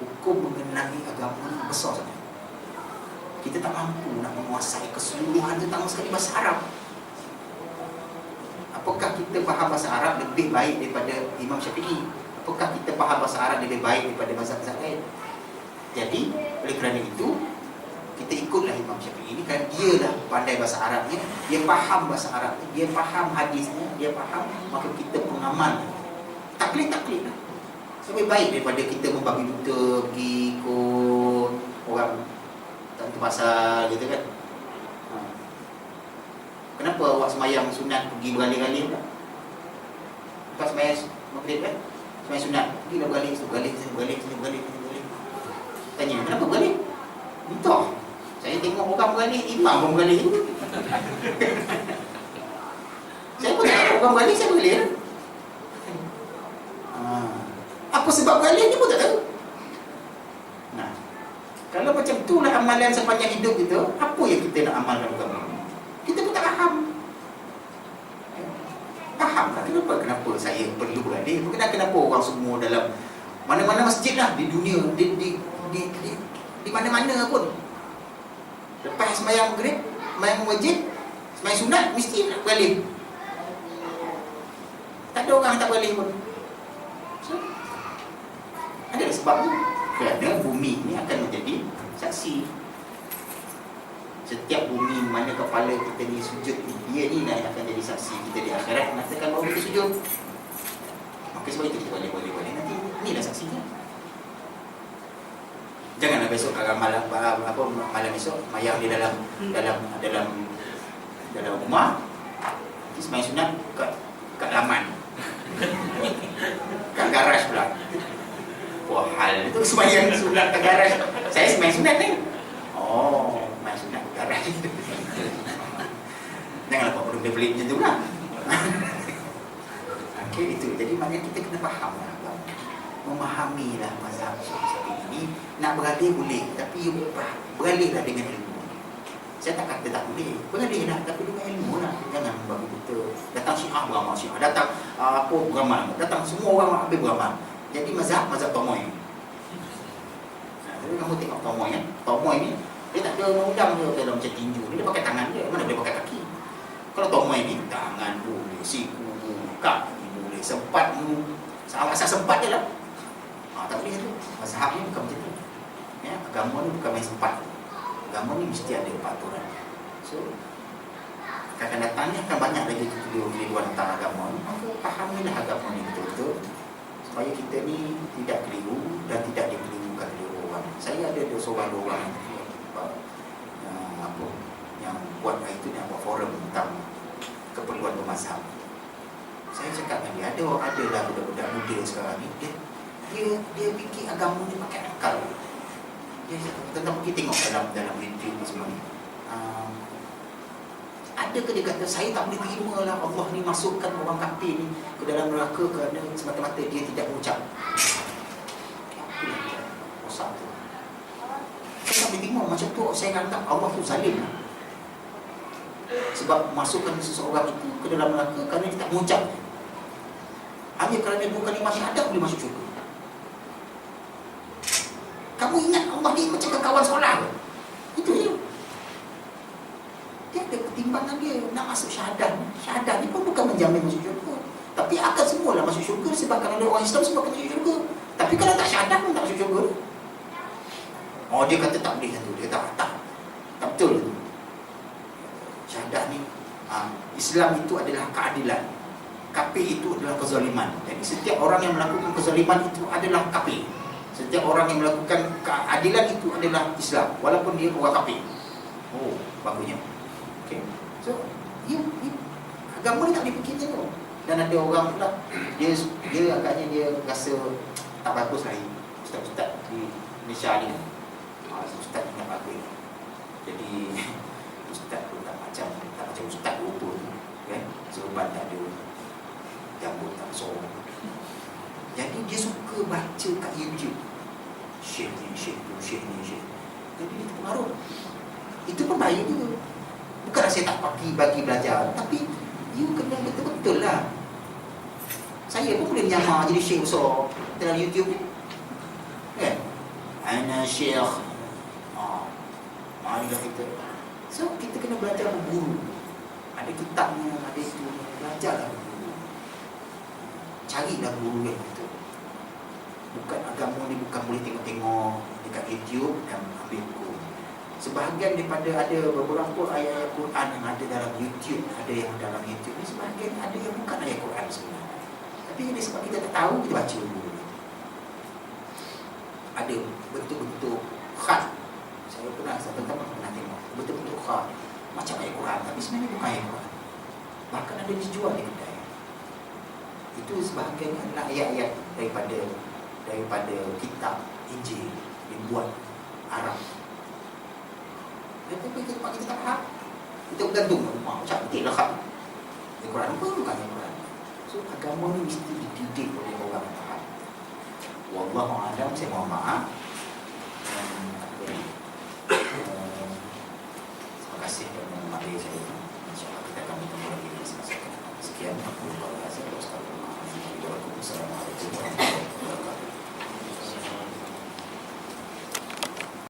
Hukum mengenai agama ni besar sangat. Kita tak mampu nak menguasai keseluruhan tentang sekali bahasa Arab. Apakah kita faham bahasa Arab lebih baik daripada Imam Syafi'i? Apakah kita faham bahasa Arab lebih baik daripada mazhab-mazhab lain? Jadi, oleh kerana itu, kita ikutlah Imam Syafi'i ini, kan dia lah pandai bahasa Arabnya, dia faham bahasa Arab, dia faham hadisnya, dia faham, maka kita pengamal. Taklid lah. Lebih baik daripada kita membabi buta, pergi ikut orang tak tentu pasal gitu kan. Kenapa awak semayang sunat pergi beralih-alih pula? Lepas semayang maghrib kan? Semayang sunat, pergilah beralih. Tanya, kenapa beralih? Entah. Saya tengok orang beralih, imam pun beralih. Saya pun tak tahu orang beralih, saya beralih kan? Apa sebab beralih ni pun tak tahu. Nah, kalau macam itulah amalan sepanjang hidup kita, apa yang kita nak amalkan agama? Kita pun tak faham. Faham tak kenapa saya perlu beralih? Kenapa orang semua dalam Mana-mana masjid lah di dunia, di mana-mana pun. Lepas sembahyang maghrib, sembahyang wajib, sembahyang sunat, mesti nak beralih. Tak ada orang tak beralih pun. So, ada sebabnya. Kerana bumi ni akan menjadi saksi. Setiap bumi mana kepala kita ni sujud ni, dia ni lah yang akan jadi saksi kita di akhirat. Mengatakan bahawa kita sujud. Maka sebab itu kita boleh nanti inilah saksinya. Janganlah besok malam esok mayang di dalam rumah. Nanti sembahyang sunat kat laman. Kat garaj pula. Wah, hal itu sembahyang sunat kat garaj. Saya sembahyang sunat ni. Oh, sembahyang sunat kat garaj. Janganlah buat benda pelik macam tu lah. Okey, itu. Jadi maknanya kita kena faham lah. Memahamilah mazhab Syafi'i ini. Nak beralih boleh, tapi beralihlah dengan ilmu. Saya tak kata tak boleh, beralihlah tapi dengan ilmu lah. Jangan bagi kita datang Syiah beramal Syiah, datang apa beramal, datang semua orang habis beramal. Jadi mazhab Tomoy. Jadi kamu tengok Tomoy kan, Tomoy ni dia tak ada undang dia dalam macam tinju ni, dia pakai tangan dia, mana boleh pakai kaki. Kalau Tomoy ni tangan boleh, siku kaki boleh, sempat asal sempat je lah. Tak boleh tu. Mazhab ni bukan macam tu. Ya, agama ni bukan main sempat. Agama ni mesti ada peraturan. So, akan datangnya akan banyak lagi keliruan tentang agama ni. Maka fahamilah agama ni betul-betul supaya kita ni tidak keliru dan tidak dikelirukan oleh orang. Saya ada seorang orang yang buat itu, yang buat forum tentang keperluan bermazhab. Saya cakap dengan dia, adalah budak-budak muda sekarang ni, dia fikir agama ni pakai akal. Dia tentang pergi tengok dalam YouTube ni semua ni. Adakah dia kata saya tak boleh terima lah Allah ni masukkan orang kafir ni ke dalam neraka kerana semata-mata dia tidak mengucap. Rosak tu. Saya tak boleh terima macam tu. Saya kata Allah tu zalim lah. Sebab masukkan seseorang itu ke dalam neraka kerana dia tak mengucap. Hanya kerana dua kalimah syahadat boleh masuk syurga. Kamu ingat Allah ni macam kawan sekolah ke? Itu je. Dia ada pertimbangan dia nak masuk syahadat. Syahadat ni pun bukan menjamin masuk syurga, tapi akan semualah masuk syurga sebab kalau ada orang Islam semua akan masuk syurga. Tapi kalau tak syahadat pun tak masuk syurga. Oh, dia kata tak boleh tu. Dia tak betul. Syahadat ni Islam itu adalah keadilan. Kafir itu adalah kezaliman. Jadi setiap orang yang melakukan kezaliman itu adalah kafir. Setiap orang yang melakukan keadilan itu adalah Islam, walaupun dia orang kafir. Oh, bagusnya. Okay. So, agama ni tak boleh fikir tu. Dan ada orang pula, dia agaknya dia rasa tak bagus lagi. Ustaz-ustaz di Malaysia ni, ustaz ni tak bagus. Jadi ustaz pun tak macam ustaz rupa tu, kan? Serban tak ada, jambut tak sorong. Jadi dia suka baca kat YouTube. Syekh ni. Jadi dia terpengaruh. Itu pun bahaya juga. Bukanlah saya tak bagi belajar, tapi you kena betul-betul lah. Saya pun boleh menyamar jadi syekh besar dalam YouTube ni, kan? Ana syekh. Marilah kita. So kita kena belajar berguru. Ada kitabnya, ada itu. Belajarlah berguru. Carilah guru yang betul. Bukan agama ni bukan boleh tengok-tengok dekat YouTube dan ambil buku. Sebahagian daripada ada beberapa ayat-ayat Quran yang ada dalam YouTube, ada yang dalam YouTube ni sebahagian ada yang bukan ayat Quran sebenarnya. Tapi ini sebab kita tak tahu, kita baca dulu. Ada bentuk-bentuk khat. Saya pernah tengok bentuk-bentuk khat macam ayat Quran, tapi sebenarnya bukan ayat Quran. Bahkan ada dijual di kedai. Itu sebahagian adalah ayat-ayat daripada kitab Injil dibuat Arab. Tapi kita tak faham. Kita bergantung macam betul lah kan. Al-Quran pun bukan Al-Quran. So agama ni mesti dididik oleh orang yang faham. Wallahu a'lam, saya mohon maaf. Terima kasih kerana mengambil saya. InsyaAllah kita akan bertemu lagi. Sekian.